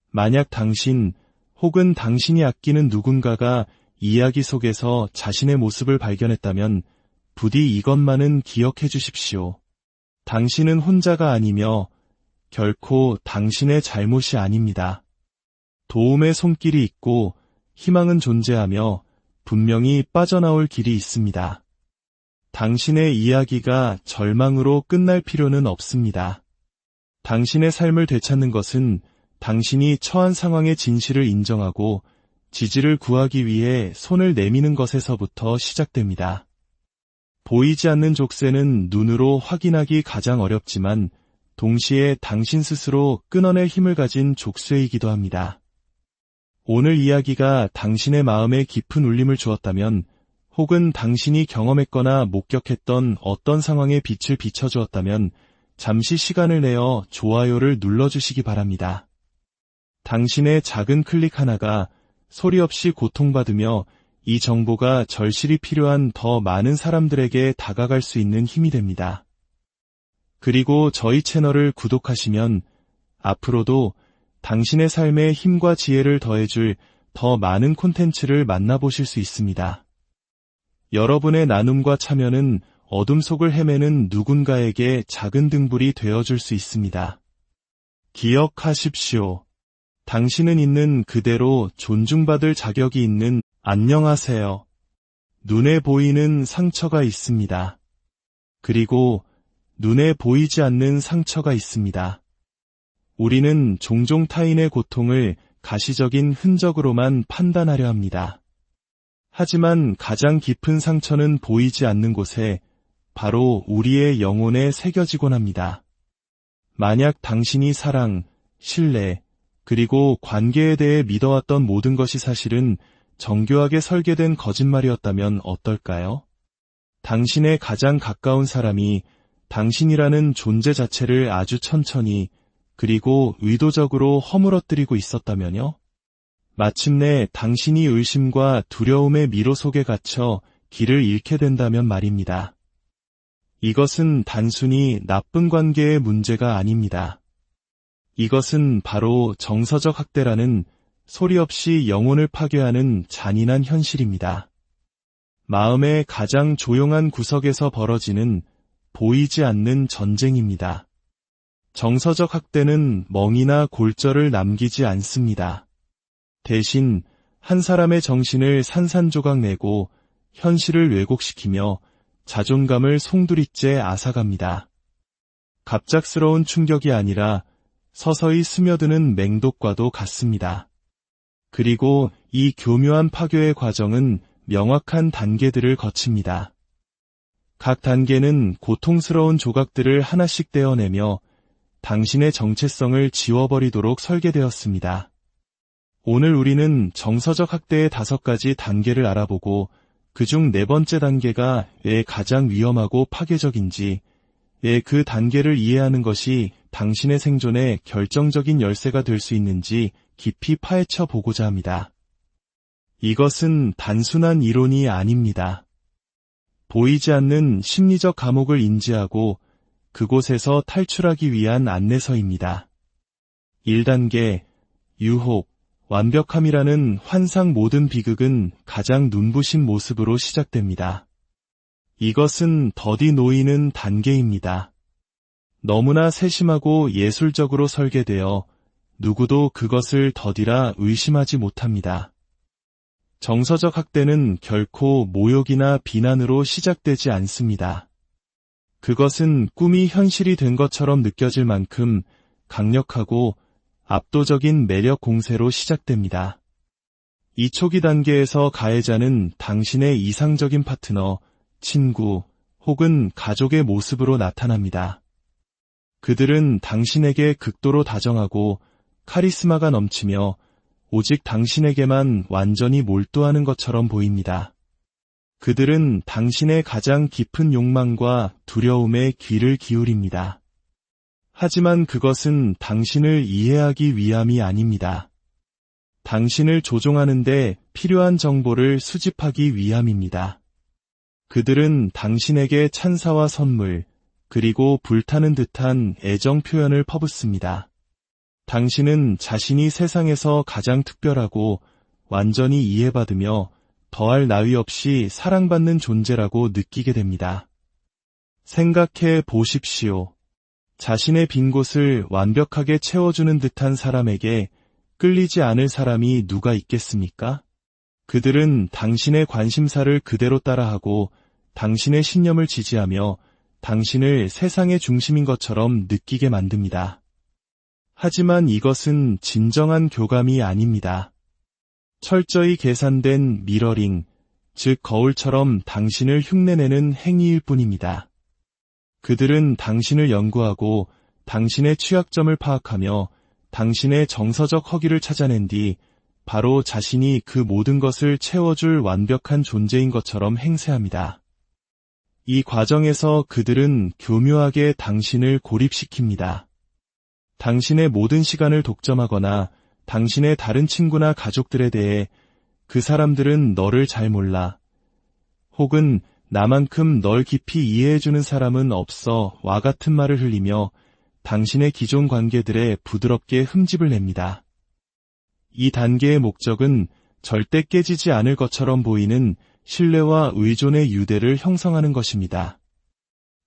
S1: 만약 당신 혹은 당신이 아끼는 누군가가 이야기 속에서 자신의 모습을 발견했다면 부디 이것만은 기억해 주십시오. 당신은 혼자가 아니며 결코 당신의 잘못이 아닙니다. 도움의 손길이 있고 희망은 존재하며 분명히 빠져나올 길이 있습니다. 당신의 이야기가 절망으로 끝날 필요는 없습니다. 당신의 삶을 되찾는 것은 당신이 처한 상황의 진실을 인정하고 지지를 구하기 위해 손을 내미는 것에서부터 시작됩니다. 보이지 않는 족쇄는 눈으로 확인하기 가장 어렵지만 동시에 당신 스스로 끊어낼 힘을 가진 족쇄이기도 합니다. 오늘 이야기가 당신의 마음에 깊은 울림을 주었다면 혹은 당신이 경험했거나 목격했던 어떤 상황에 빛을 비춰주었다면 잠시 시간을 내어 좋아요를 눌러주시기 바랍니다. 당신의 작은 클릭 하나가 소리 없이 고통받으며 이 정보가 절실히 필요한 더 많은 사람들에게 다가갈 수 있는 힘이 됩니다. 그리고 저희 채널을 구독하시면 앞으로도 당신의 삶에 힘과 지혜를 더해줄 더 많은 콘텐츠를 만나보실 수 있습니다. 여러분의 나눔과 참여는 어둠 속을 헤매는 누군가에게 작은 등불이 되어줄 수 있습니다. 기억하십시오. 당신은 있는 그대로 존중받을 자격이 있는 안녕하세요. 눈에 보이는 상처가 있습니다. 그리고 눈에 보이지 않는 상처가 있습니다. 우리는 종종 타인의 고통을 가시적인 흔적으로만 판단하려 합니다. 하지만 가장 깊은 상처는 보이지 않는 곳에 바로 우리의 영혼에 새겨지곤 합니다. 만약 당신이 사랑, 신뢰, 그리고 관계에 대해 믿어왔던 모든 것이 사실은 정교하게 설계된 거짓말이었다면 어떨까요? 당신의 가장 가까운 사람이 당신이라는 존재 자체를 아주 천천히 그리고 의도적으로 허물어뜨리고 있었다면요? 마침내 당신이 의심과 두려움의 미로 속에 갇혀 길을 잃게 된다면 말입니다. 이것은 단순히 나쁜 관계의 문제가 아닙니다. 이것은 바로 정서적 학대라는 소리 없이 영혼을 파괴하는 잔인한 현실입니다. 마음의 가장 조용한 구석에서 벌어지는 보이지 않는 전쟁입니다. 정서적 학대는 멍이나 골절을 남기지 않습니다. 대신 한 사람의 정신을 산산조각 내고 현실을 왜곡시키며 자존감을 송두리째 앗아갑니다. 갑작스러운 충격이 아니라 서서히 스며드는 맹독과도 같습니다. 그리고 이 교묘한 파괴의 과정은 명확한 단계들을 거칩니다. 각 단계는 고통스러운 조각들을 하나씩 떼어내며 당신의 정체성을 지워버리도록 설계되었습니다. 오늘 우리는 정서적 학대의 5가지 단계를 알아보고 그중 4번째 단계가 왜 가장 위험하고 파괴적인지, 왜 그 단계를 이해하는 것이 당신의 생존에 결정적인 열쇠가 될 수 있는지 깊이 파헤쳐 보고자 합니다. 이것은 단순한 이론이 아닙니다. 보이지 않는 심리적 감옥을 인지하고 그곳에서 탈출하기 위한 안내서입니다. 1단계, 유혹, 완벽함이라는 환상 모든 비극은 가장 눈부신 모습으로 시작됩니다. 이것은 더디 놓이는 단계입니다. 너무나 세심하고 예술적으로 설계되어 누구도 그것을 더디라 의심하지 못합니다. 정서적 학대는 결코 모욕이나 비난으로 시작되지 않습니다. 그것은 꿈이 현실이 된 것처럼 느껴질 만큼 강력하고 압도적인 매력 공세로 시작됩니다. 이 초기 단계에서 가해자는 당신의 이상적인 파트너, 친구 혹은 가족의 모습으로 나타납니다. 그들은 당신에게 극도로 다정하고 카리스마가 넘치며 오직 당신에게만 완전히 몰두하는 것처럼 보입니다. 그들은 당신의 가장 깊은 욕망과 두려움에 귀를 기울입니다. 하지만 그것은 당신을 이해하기 위함이 아닙니다. 당신을 조종하는데 필요한 정보를 수집하기 위함입니다. 그들은 당신에게 찬사와 선물, 그리고 불타는 듯한 애정 표현을 퍼붓습니다. 당신은 자신이 세상에서 가장 특별하고 완전히 이해받으며 더할 나위 없이 사랑받는 존재라고 느끼게 됩니다. 생각해 보십시오. 자신의 빈 곳을 완벽하게 채워주는 듯한 사람에게 끌리지 않을 사람이 누가 있겠습니까? 그들은 당신의 관심사를 그대로 따라하고 당신의 신념을 지지하며 당신을 세상의 중심인 것처럼 느끼게 만듭니다. 하지만 이것은 진정한 교감이 아닙니다. 철저히 계산된 미러링, 즉 거울처럼 당신을 흉내내는 행위일 뿐입니다. 그들은 당신을 연구하고 당신의 취약점을 파악하며 당신의 정서적 허기를 찾아낸 뒤 바로 자신이 그 모든 것을 채워줄 완벽한 존재인 것처럼 행세합니다. 이 과정에서 그들은 교묘하게 당신을 고립시킵니다. 당신의 모든 시간을 독점하거나 당신의 다른 친구나 가족들에 대해 그 사람들은 너를 잘 몰라. 혹은 나만큼 널 깊이 이해해주는 사람은 없어 와 같은 말을 흘리며 당신의 기존 관계들에 부드럽게 흠집을 냅니다. 이 단계의 목적은 절대 깨지지 않을 것처럼 보이는 신뢰와 의존의 유대를 형성하는 것입니다.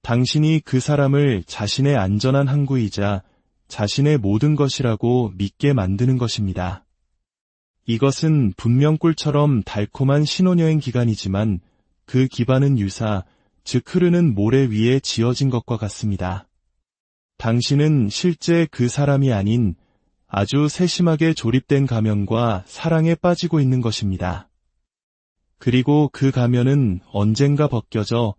S1: 당신이 그 사람을 자신의 안전한 항구이자 자신의 모든 것이라고 믿게 만드는 것입니다. 이것은 분명 꿀처럼 달콤한 신혼여행 기간이지만 그 기반은 유사, 즉 흐르는 모래 위에 지어진 것과 같습니다. 당신은 실제 그 사람이 아닌 아주 세심하게 조립된 가면과 사랑에 빠지고 있는 것입니다. 그리고 그 가면은 언젠가 벗겨져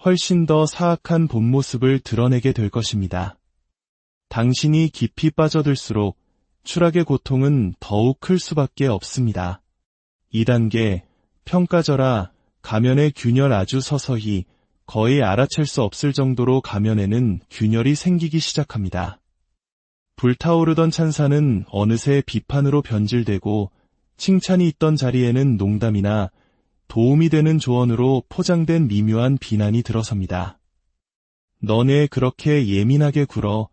S1: 훨씬 더 사악한 본 모습을 드러내게 될 것입니다. 당신이 깊이 빠져들수록 추락의 고통은 더욱 클 수밖에 없습니다. 2단계, 평가절하, 가면의 균열 아주 서서히, 거의 알아챌 수 없을 정도로 가면에는 균열이 생기기 시작합니다. 불타오르던 찬사는 어느새 비판으로 변질되고 칭찬이 있던 자리에는 농담이나 도움이 되는 조언으로 포장된 미묘한 비난이 들어섭니다. 너네 그렇게 예민하게 굴어,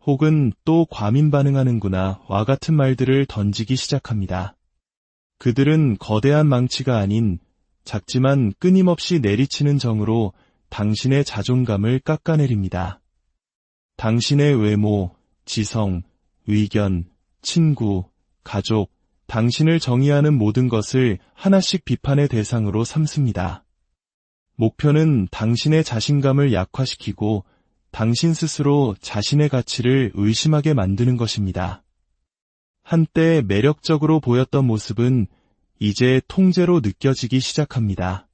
S1: 혹은 또 과민 반응하는구나 와 같은 말들을 던지기 시작합니다. 그들은 거대한 망치가 아닌 작지만 끊임없이 내리치는 정으로 당신의 자존감을 깎아내립니다. 당신의 외모, 지성, 의견, 친구, 가족, 당신을 정의하는 모든 것을 하나씩 비판의 대상으로 삼습니다. 목표는 당신의 자신감을 약화시키고 당신 스스로 자신의 가치를 의심하게 만드는 것입니다. 한때 매력적으로 보였던 모습은 이제 통제로 느껴지기 시작합니다.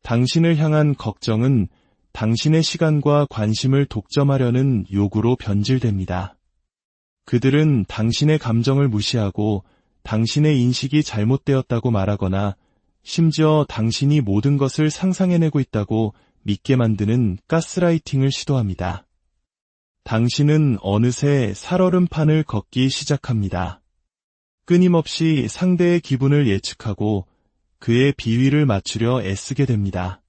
S1: 당신을 향한 걱정은 당신의 시간과 관심을 독점하려는 요구로 변질됩니다. 그들은 당신의 감정을 무시하고 당신의 인식이 잘못되었다고 말하거나 심지어 당신이 모든 것을 상상해내고 있다고 믿게 만드는 가스라이팅을 시도합니다. 당신은 어느새 살얼음판을 걷기 시작합니다. 끊임없이 상대의 기분을 예측하고 그의 비위를 맞추려 애쓰게 됩니다.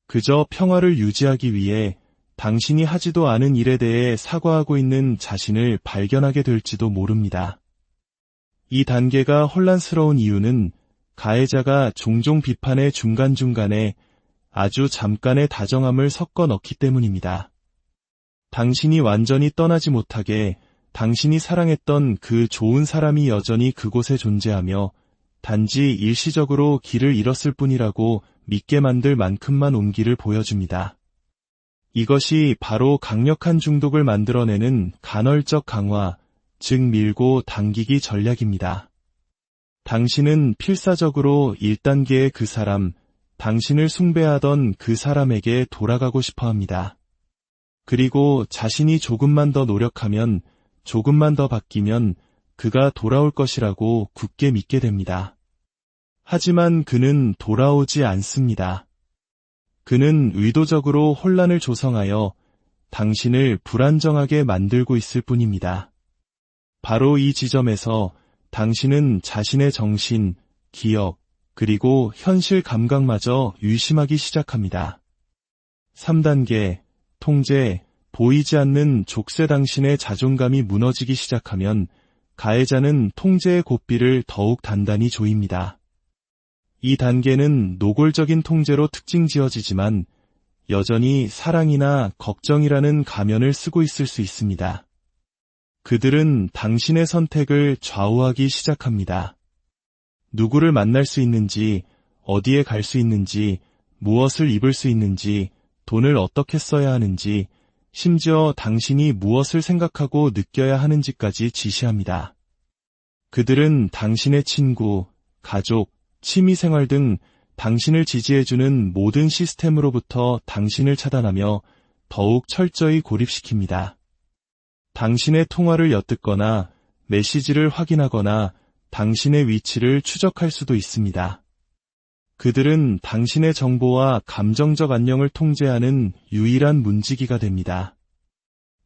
S1: 그저 평화를 유지하기 위해 당신이 하지도 않은 일에 대해 사과하고 있는 자신을 발견하게 될지도 모릅니다. 이 단계가 혼란스러운 이유는 가해자가 종종 비판의 중간중간에 아주 잠깐의 다정함을 섞어 넣기 때문입니다. 당신이 완전히 떠나지 못하게 당신이 사랑했던 그 좋은 사람이 여전히 그곳에 존재하며 단지 일시적으로 길을 잃었을 뿐이라고 믿게 만들 만큼만 온기를 보여줍니다. 이것이 바로 강력한 중독을 만들어내는 간헐적 강화, 즉 밀고 당기기 전략입니다. 당신은 필사적으로 1단계의 그 사람, 당신을 숭배하던 그 사람에게 돌아가고 싶어 합니다. 그리고 자신이 조금만 더 노력하면 조금만 더 바뀌면 그가 돌아올 것이라고 굳게 믿게 됩니다. 하지만 그는 돌아오지 않습니다. 그는 의도적으로 혼란을 조성하여 당신을 불안정하게 만들고 있을 뿐입니다. 바로 이 지점에서 당신은 자신의 정신, 기억, 그리고 현실 감각마저 의심하기 시작합니다. 3단계, 통제, 보이지 않는 족쇄. 당신의 자존감이 무너지기 시작하면 가해자는 통제의 고삐를 더욱 단단히 조입니다. 이 단계는 노골적인 통제로 특징 지어지지만 여전히 사랑이나 걱정이라는 가면을 쓰고 있을 수 있습니다. 그들은 당신의 선택을 좌우하기 시작합니다. 누구를 만날 수 있는지, 어디에 갈 수 있는지, 무엇을 입을 수 있는지, 돈을 어떻게 써야 하는지, 심지어 당신이 무엇을 생각하고 느껴야 하는지까지 지시합니다. 그들은 당신의 친구, 가족, 취미생활 등 당신을 지지해주는 모든 시스템으로부터 당신을 차단하며 더욱 철저히 고립시킵니다. 당신의 통화를 엿듣거나 메시지를 확인하거나 당신의 위치를 추적할 수도 있습니다. 그들은 당신의 정보와 감정적 안녕을 통제하는 유일한 문지기가 됩니다.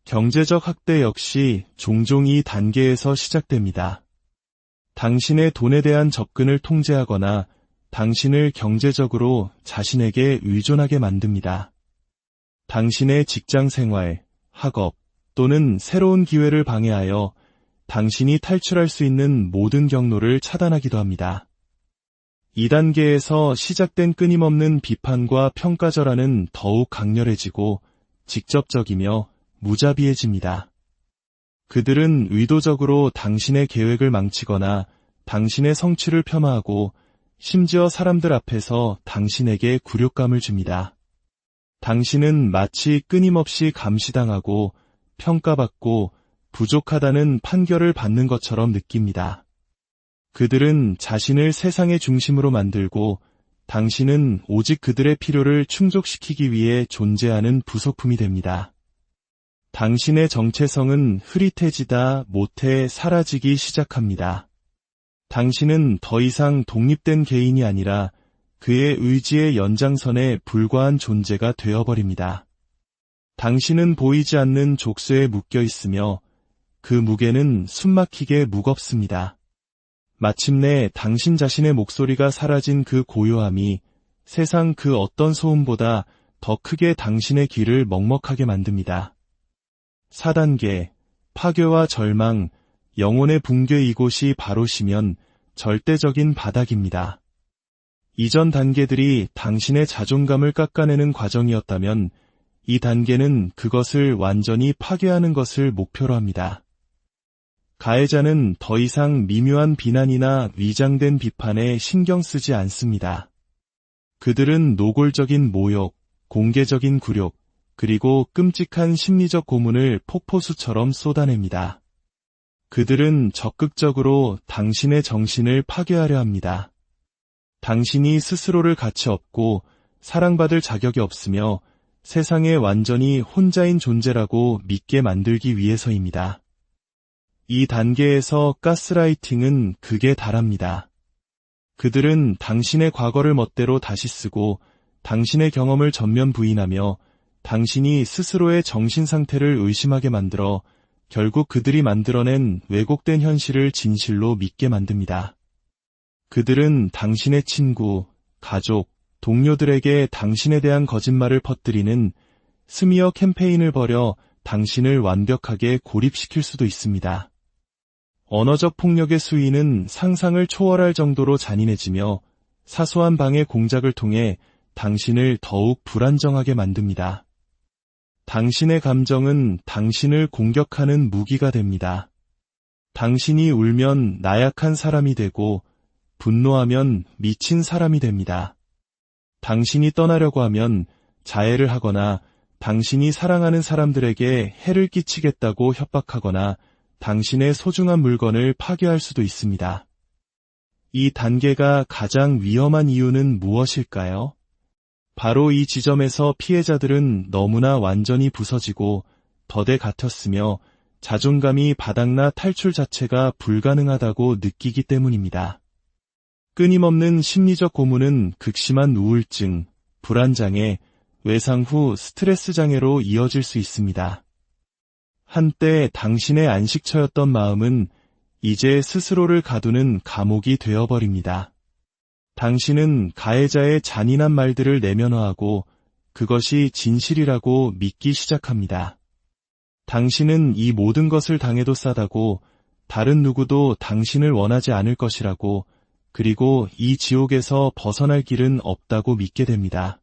S1: 경제적 학대 역시 종종 이 단계에서 시작됩니다. 당신의 돈에 대한 접근을 통제하거나 당신을 경제적으로 자신에게 의존하게 만듭니다. 당신의 직장 생활, 학업 또는 새로운 기회를 방해하여 당신이 탈출할 수 있는 모든 경로를 차단하기도 합니다. 2단계에서 시작된 끊임없는 비판과 평가절하는 더욱 강렬해지고 직접적이며 무자비해집니다. 그들은 의도적으로 당신의 계획을 망치거나 당신의 성취를 폄하하고 심지어 사람들 앞에서 당신에게 굴욕감을 줍니다. 당신은 마치 끊임없이 감시당하고 평가받고 부족하다는 판결을 받는 것처럼 느낍니다. 그들은 자신을 세상의 중심으로 만들고 당신은 오직 그들의 필요를 충족시키기 위해 존재하는 부속품이 됩니다. 당신의 정체성은 흐릿해지다 못해 사라지기 시작합니다. 당신은 더 이상 독립된 개인이 아니라 그의 의지의 연장선에 불과한 존재가 되어버립니다. 당신은 보이지 않는 족쇄에 묶여 있으며 그 무게는 숨막히게 무겁습니다. 마침내 당신 자신의 목소리가 사라진 그 고요함이 세상 그 어떤 소음보다 더 크게 당신의 귀를 먹먹하게 만듭니다. 4단계, 파괴와 절망, 영혼의 붕괴. 이곳이 바로 시면 절대적인 바닥입니다. 이전 단계들이 당신의 자존감을 깎아내는 과정이었다면 이 단계는 그것을 완전히 파괴하는 것을 목표로 합니다. 가해자는 더 이상 미묘한 비난이나 위장된 비판에 신경 쓰지 않습니다. 그들은 노골적인 모욕, 공개적인 굴욕, 그리고 끔찍한 심리적 고문을 폭포수처럼 쏟아냅니다. 그들은 적극적으로 당신의 정신을 파괴하려 합니다. 당신이 스스로를 가치 없고 사랑받을 자격이 없으며 세상에 완전히 혼자인 존재라고 믿게 만들기 위해서입니다. 이 단계에서 가스라이팅은 극에 달합니다. 그들은 당신의 과거를 멋대로 다시 쓰고 당신의 경험을 전면 부인하며 당신이 스스로의 정신 상태를 의심하게 만들어 결국 그들이 만들어낸 왜곡된 현실을 진실로 믿게 만듭니다. 그들은 당신의 친구, 가족, 동료들에게 당신에 대한 거짓말을 퍼뜨리는 스미어 캠페인을 벌여 당신을 완벽하게 고립시킬 수도 있습니다. 언어적 폭력의 수위는 상상을 초월할 정도로 잔인해지며 사소한 방해 공작을 통해 당신을 더욱 불안정하게 만듭니다. 당신의 감정은 당신을 공격하는 무기가 됩니다. 당신이 울면 나약한 사람이 되고 분노하면 미친 사람이 됩니다. 당신이 떠나려고 하면 자해를 하거나 당신이 사랑하는 사람들에게 해를 끼치겠다고 협박하거나 당신의 소중한 물건을 파괴할 수도 있습니다. 이 단계가 가장 위험한 이유는 무엇일까요? 바로 이 지점에서 피해자들은 너무나 완전히 부서지고 덫에 갇혔으며 자존감이 바닥나 탈출 자체가 불가능하다고 느끼기 때문입니다. 끊임없는 심리적 고문은 극심한 우울증, 불안장애, 외상 후 스트레스 장애로 이어질 수 있습니다. 한때 당신의 안식처였던 마음은 이제 스스로를 가두는 감옥이 되어버립니다. 당신은 가해자의 잔인한 말들을 내면화하고 그것이 진실이라고 믿기 시작합니다. 당신은 이 모든 것을 당해도 싸다고, 다른 누구도 당신을 원하지 않을 것이라고, 그리고 이 지옥에서 벗어날 길은 없다고 믿게 됩니다.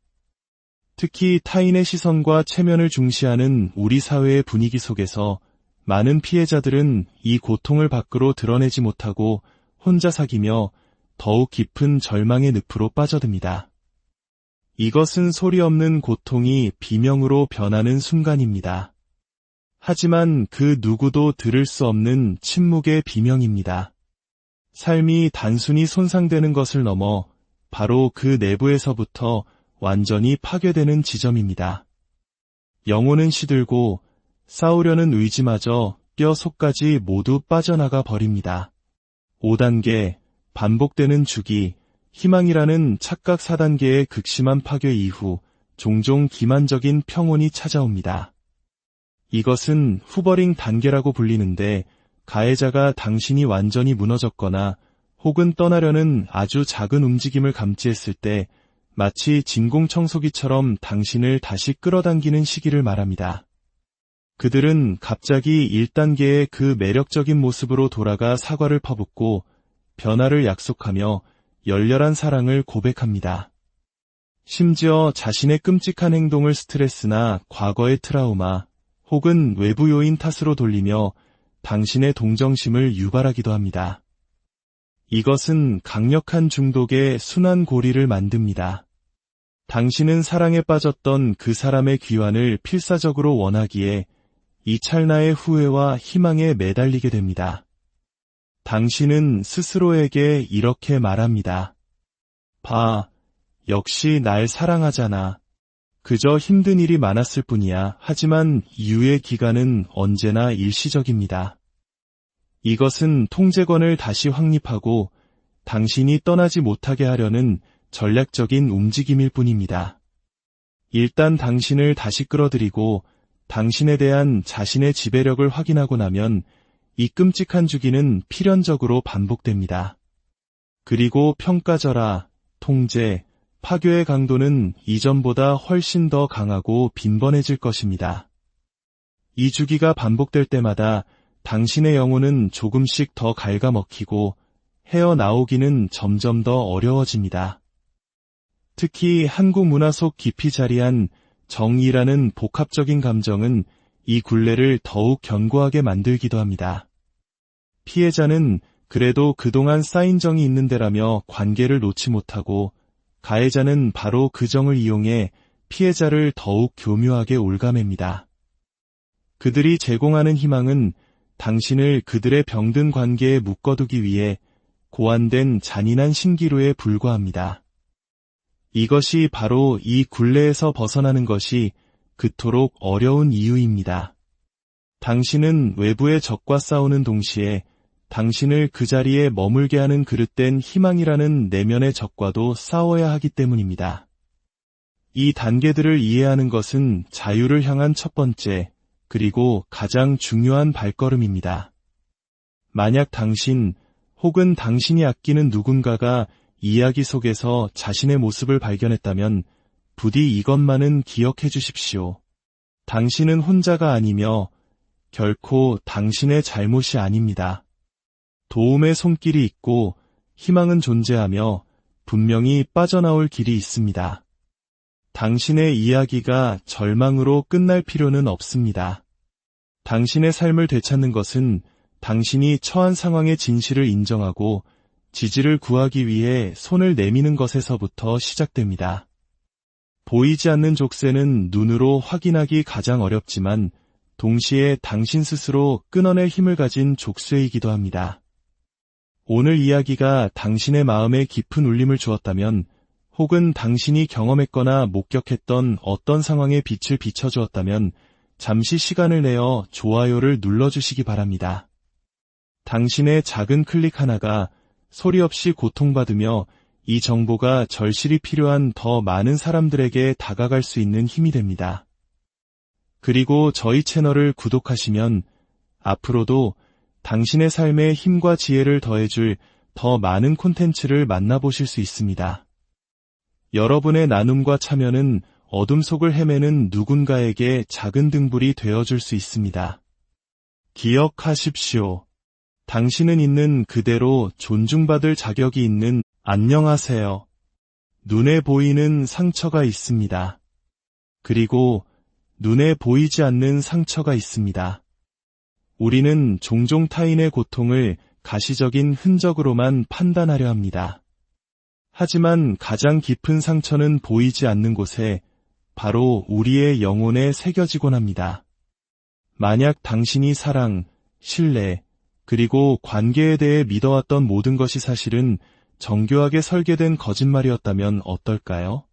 S1: 특히 타인의 시선과 체면을 중시하는 우리 사회의 분위기 속에서 많은 피해자들은 이 고통을 밖으로 드러내지 못하고 혼자 사귀며 더욱 깊은 절망의 늪으로 빠져듭니다. 이것은 소리 없는 고통이 비명으로 변하는 순간입니다. 하지만 그 누구도 들을 수 없는 침묵의 비명입니다. 삶이 단순히 손상되는 것을 넘어 바로 그 내부에서부터 완전히 파괴되는 지점입니다. 영혼은 시들고 싸우려는 의지마저 뼈 속까지 모두 빠져나가 버립니다. 5단계, 반복되는 주기, 희망이라는 착각 4단계의 극심한 파괴 이후 종종 기만적인 평온이 찾아옵니다. 이것은 후버링 단계라고 불리는데, 가해자가 당신이 완전히 무너졌거나 혹은 떠나려는 아주 작은 움직임을 감지했을 때 마치 진공청소기처럼 당신을 다시 끌어당기는 시기를 말합니다. 그들은 갑자기 1단계의 그 매력적인 모습으로 돌아가 사과를 퍼붓고 변화를 약속하며 열렬한 사랑을 고백합니다. 심지어 자신의 끔찍한 행동을 스트레스나 과거의 트라우마 혹은 외부 요인 탓으로 돌리며 당신의 동정심을 유발하기도 합니다. 이것은 강력한 중독의 순환 고리를 만듭니다. 당신은 사랑에 빠졌던 그 사람의 귀환을 필사적으로 원하기에 이 찰나의 후회와 희망에 매달리게 됩니다. 당신은 스스로에게 이렇게 말합니다. 봐, 역시 날 사랑하잖아. 그저 힘든 일이 많았을 뿐이야. 하지만 유예 기간은 언제나 일시적입니다. 이것은 통제권을 다시 확립하고 당신이 떠나지 못하게 하려는 전략적인 움직임일 뿐입니다. 일단 당신을 다시 끌어들이고 당신에 대한 자신의 지배력을 확인하고 나면 이 끔찍한 주기는 필연적으로 반복됩니다. 그리고 평가절하, 통제, 파괴의 강도는 이전보다 훨씬 더 강하고 빈번해질 것입니다. 이 주기가 반복될 때마다 당신의 영혼은 조금씩 더 갉아먹히고 헤어나오기는 점점 더 어려워집니다. 특히 한국 문화 속 깊이 자리한 정의라는 복합적인 감정은 이 굴레를 더욱 견고하게 만들기도 합니다. 피해자는 그래도 그동안 쌓인 정이 있는데라며 관계를 놓지 못하고, 가해자는 바로 그 정을 이용해 피해자를 더욱 교묘하게 올가맵니다. 그들이 제공하는 희망은 당신을 그들의 병든 관계에 묶어두기 위해 고안된 잔인한 신기루에 불과합니다. 이것이 바로 이 굴레에서 벗어나는 것이 그토록 어려운 이유입니다. 당신은 외부의 적과 싸우는 동시에 당신을 그 자리에 머물게 하는 그릇된 희망이라는 내면의 적과도 싸워야 하기 때문입니다. 이 단계들을 이해하는 것은 자유를 향한 첫 번째, 그리고 가장 중요한 발걸음입니다. 만약 당신 혹은 당신이 아끼는 누군가가 이야기 속에서 자신의 모습을 발견했다면 부디 이것만은 기억해 주십시오. 당신은 혼자가 아니며 결코 당신의 잘못이 아닙니다. 도움의 손길이 있고 희망은 존재하며 분명히 빠져나올 길이 있습니다. 당신의 이야기가 절망으로 끝날 필요는 없습니다. 당신의 삶을 되찾는 것은 당신이 처한 상황의 진실을 인정하고 지지를 구하기 위해 손을 내미는 것에서부터 시작됩니다. 보이지 않는 족쇄는 눈으로 확인하기 가장 어렵지만 동시에 당신 스스로 끊어낼 힘을 가진 족쇄이기도 합니다. 오늘 이야기가 당신의 마음에 깊은 울림을 주었다면, 혹은 당신이 경험했거나 목격했던 어떤 상황에 빛을 비춰주었다면 잠시 시간을 내어 좋아요를 눌러주시기 바랍니다. 당신의 작은 클릭 하나가 소리 없이 고통받으며 이 정보가 절실히 필요한 더 많은 사람들에게 다가갈 수 있는 힘이 됩니다. 그리고 저희 채널을 구독하시면 앞으로도 당신의 삶에 힘과 지혜를 더해줄 더 많은 콘텐츠를 만나보실 수 있습니다. 여러분의 나눔과 참여는 어둠 속을 헤매는 누군가에게 작은 등불이 되어줄 수 있습니다. 기억하십시오. 당신은 있는 그대로 존중받을 자격이 있는 안녕하세요. 눈에 보이는 상처가 있습니다. 그리고 눈에 보이지 않는 상처가 있습니다. 우리는 종종 타인의 고통을 가시적인 흔적으로만 판단하려 합니다. 하지만 가장 깊은 상처는 보이지 않는 곳에 바로 우리의 영혼에 새겨지곤 합니다. 만약 당신이 사랑, 신뢰, 그리고 관계에 대해 믿어왔던 모든 것이 사실은 정교하게 설계된 거짓말이었다면 어떨까요?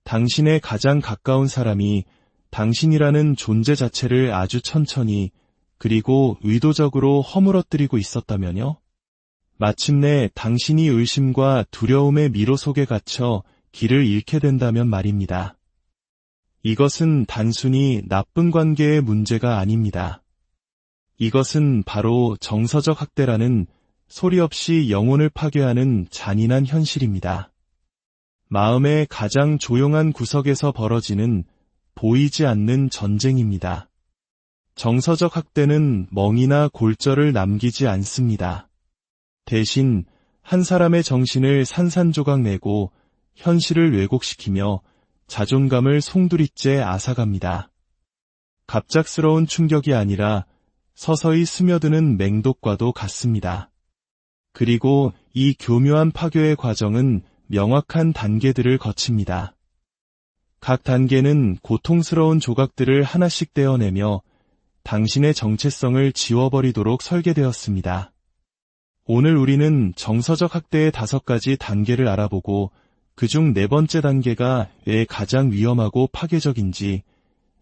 S1: 당신의 가장 가까운 사람이 당신이라는 존재 자체를 아주 천천히 그리고 의도적으로 허물어뜨리고 있었다면요? 마침내 당신이 의심과 두려움의 미로 속에 갇혀 길을 잃게 된다면 말입니다. 이것은 단순히 나쁜 관계의 문제가 아닙니다. 이것은 바로 정서적 학대라는 소리 없이 영혼을 파괴하는 잔인한 현실입니다. 마음의 가장 조용한 구석에서 벌어지는 보이지 않는 전쟁입니다. 정서적 학대는 멍이나 골절을 남기지 않습니다. 대신 한 사람의 정신을 산산조각 내고 현실을 왜곡시키며 자존감을 송두리째 앗아갑니다. 갑작스러운 충격이 아니라 서서히 스며드는 맹독과도 같습니다. 그리고 이 교묘한 파괴의 과정은 명확한 단계들을 거칩니다. 각 단계는 고통스러운 조각들을 하나씩 떼어내며 당신의 정체성을 지워버리도록 설계되었습니다. 오늘 우리는 정서적 학대의 5가지 단계를 알아보고 그중 4번째 단계가 왜 가장 위험하고 파괴적인지,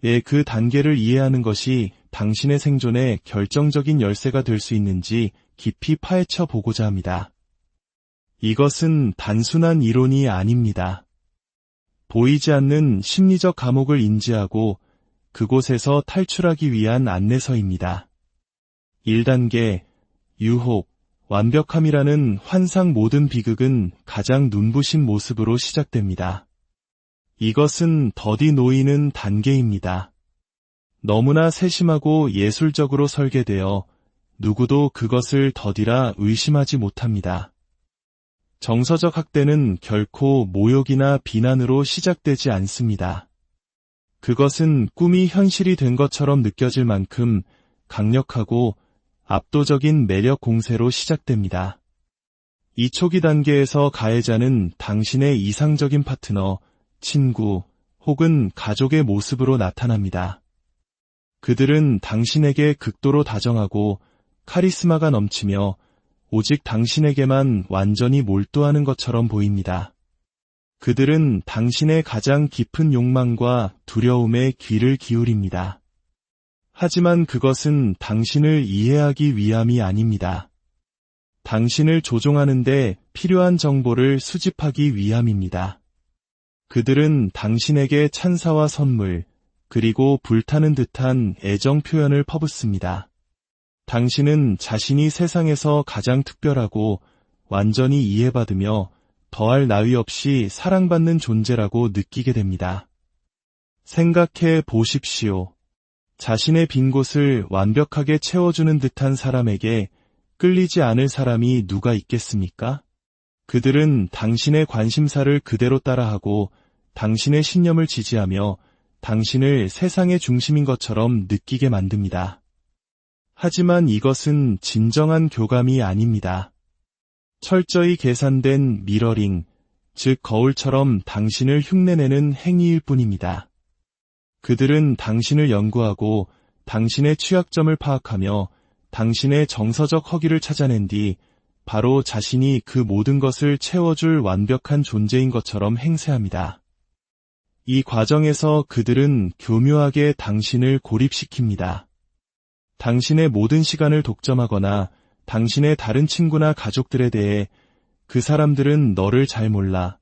S1: 왜 그 단계를 이해하는 것이 당신의 생존에 결정적인 열쇠가 될 수 있는지 깊이 파헤쳐 보고자 합니다. 이것은 단순한 이론이 아닙니다. 보이지 않는 심리적 감옥을 인지하고 그곳에서 탈출하기 위한 안내서입니다. 1단계, 유혹, 완벽함이라는 환상. 모든 비극은 가장 눈부신 모습으로 시작됩니다. 이것은 더디 놓이는 단계입니다. 너무나 세심하고 예술적으로 설계되어 누구도 그것을 더디라 의심하지 못합니다. 정서적 학대는 결코 모욕이나 비난으로 시작되지 않습니다. 그것은 꿈이 현실이 된 것처럼 느껴질 만큼 강력하고 압도적인 매력 공세로 시작됩니다. 이 초기 단계에서 가해자는 당신의 이상적인 파트너, 친구 혹은 가족의 모습으로 나타납니다. 그들은 당신에게 극도로 다정하고 카리스마가 넘치며 오직 당신에게만 완전히 몰두하는 것처럼 보입니다. 그들은 당신의 가장 깊은 욕망과 두려움에 귀를 기울입니다. 하지만 그것은 당신을 이해하기 위함이 아닙니다. 당신을 조종하는 데 필요한 정보를 수집하기 위함입니다. 그들은 당신에게 찬사와 선물, 그리고 불타는 듯한 애정 표현을 퍼붓습니다. 당신은 자신이 세상에서 가장 특별하고 완전히 이해받으며 더할 나위 없이 사랑받는 존재라고 느끼게 됩니다. 생각해 보십시오. 자신의 빈 곳을 완벽하게 채워주는 듯한 사람에게 끌리지 않을 사람이 누가 있겠습니까? 그들은 당신의 관심사를 그대로 따라하고 당신의 신념을 지지하며 당신을 세상의 중심인 것처럼 느끼게 만듭니다. 하지만 이것은 진정한 교감이 아닙니다. 철저히 계산된 미러링, 즉 거울처럼 당신을 흉내내는 행위일 뿐입니다. 그들은 당신을 연구하고 당신의 취약점을 파악하며 당신의 정서적 허기를 찾아낸 뒤 바로 자신이 그 모든 것을 채워줄 완벽한 존재인 것처럼 행세합니다. 이 과정에서 그들은 교묘하게 당신을 고립시킵니다. 당신의 모든 시간을 독점하거나 당신의 다른 친구나 가족들에 대해 그 사람들은 너를 잘 몰라.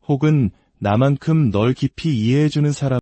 S1: 혹은 나만큼 널 깊이 이해해주는 사람은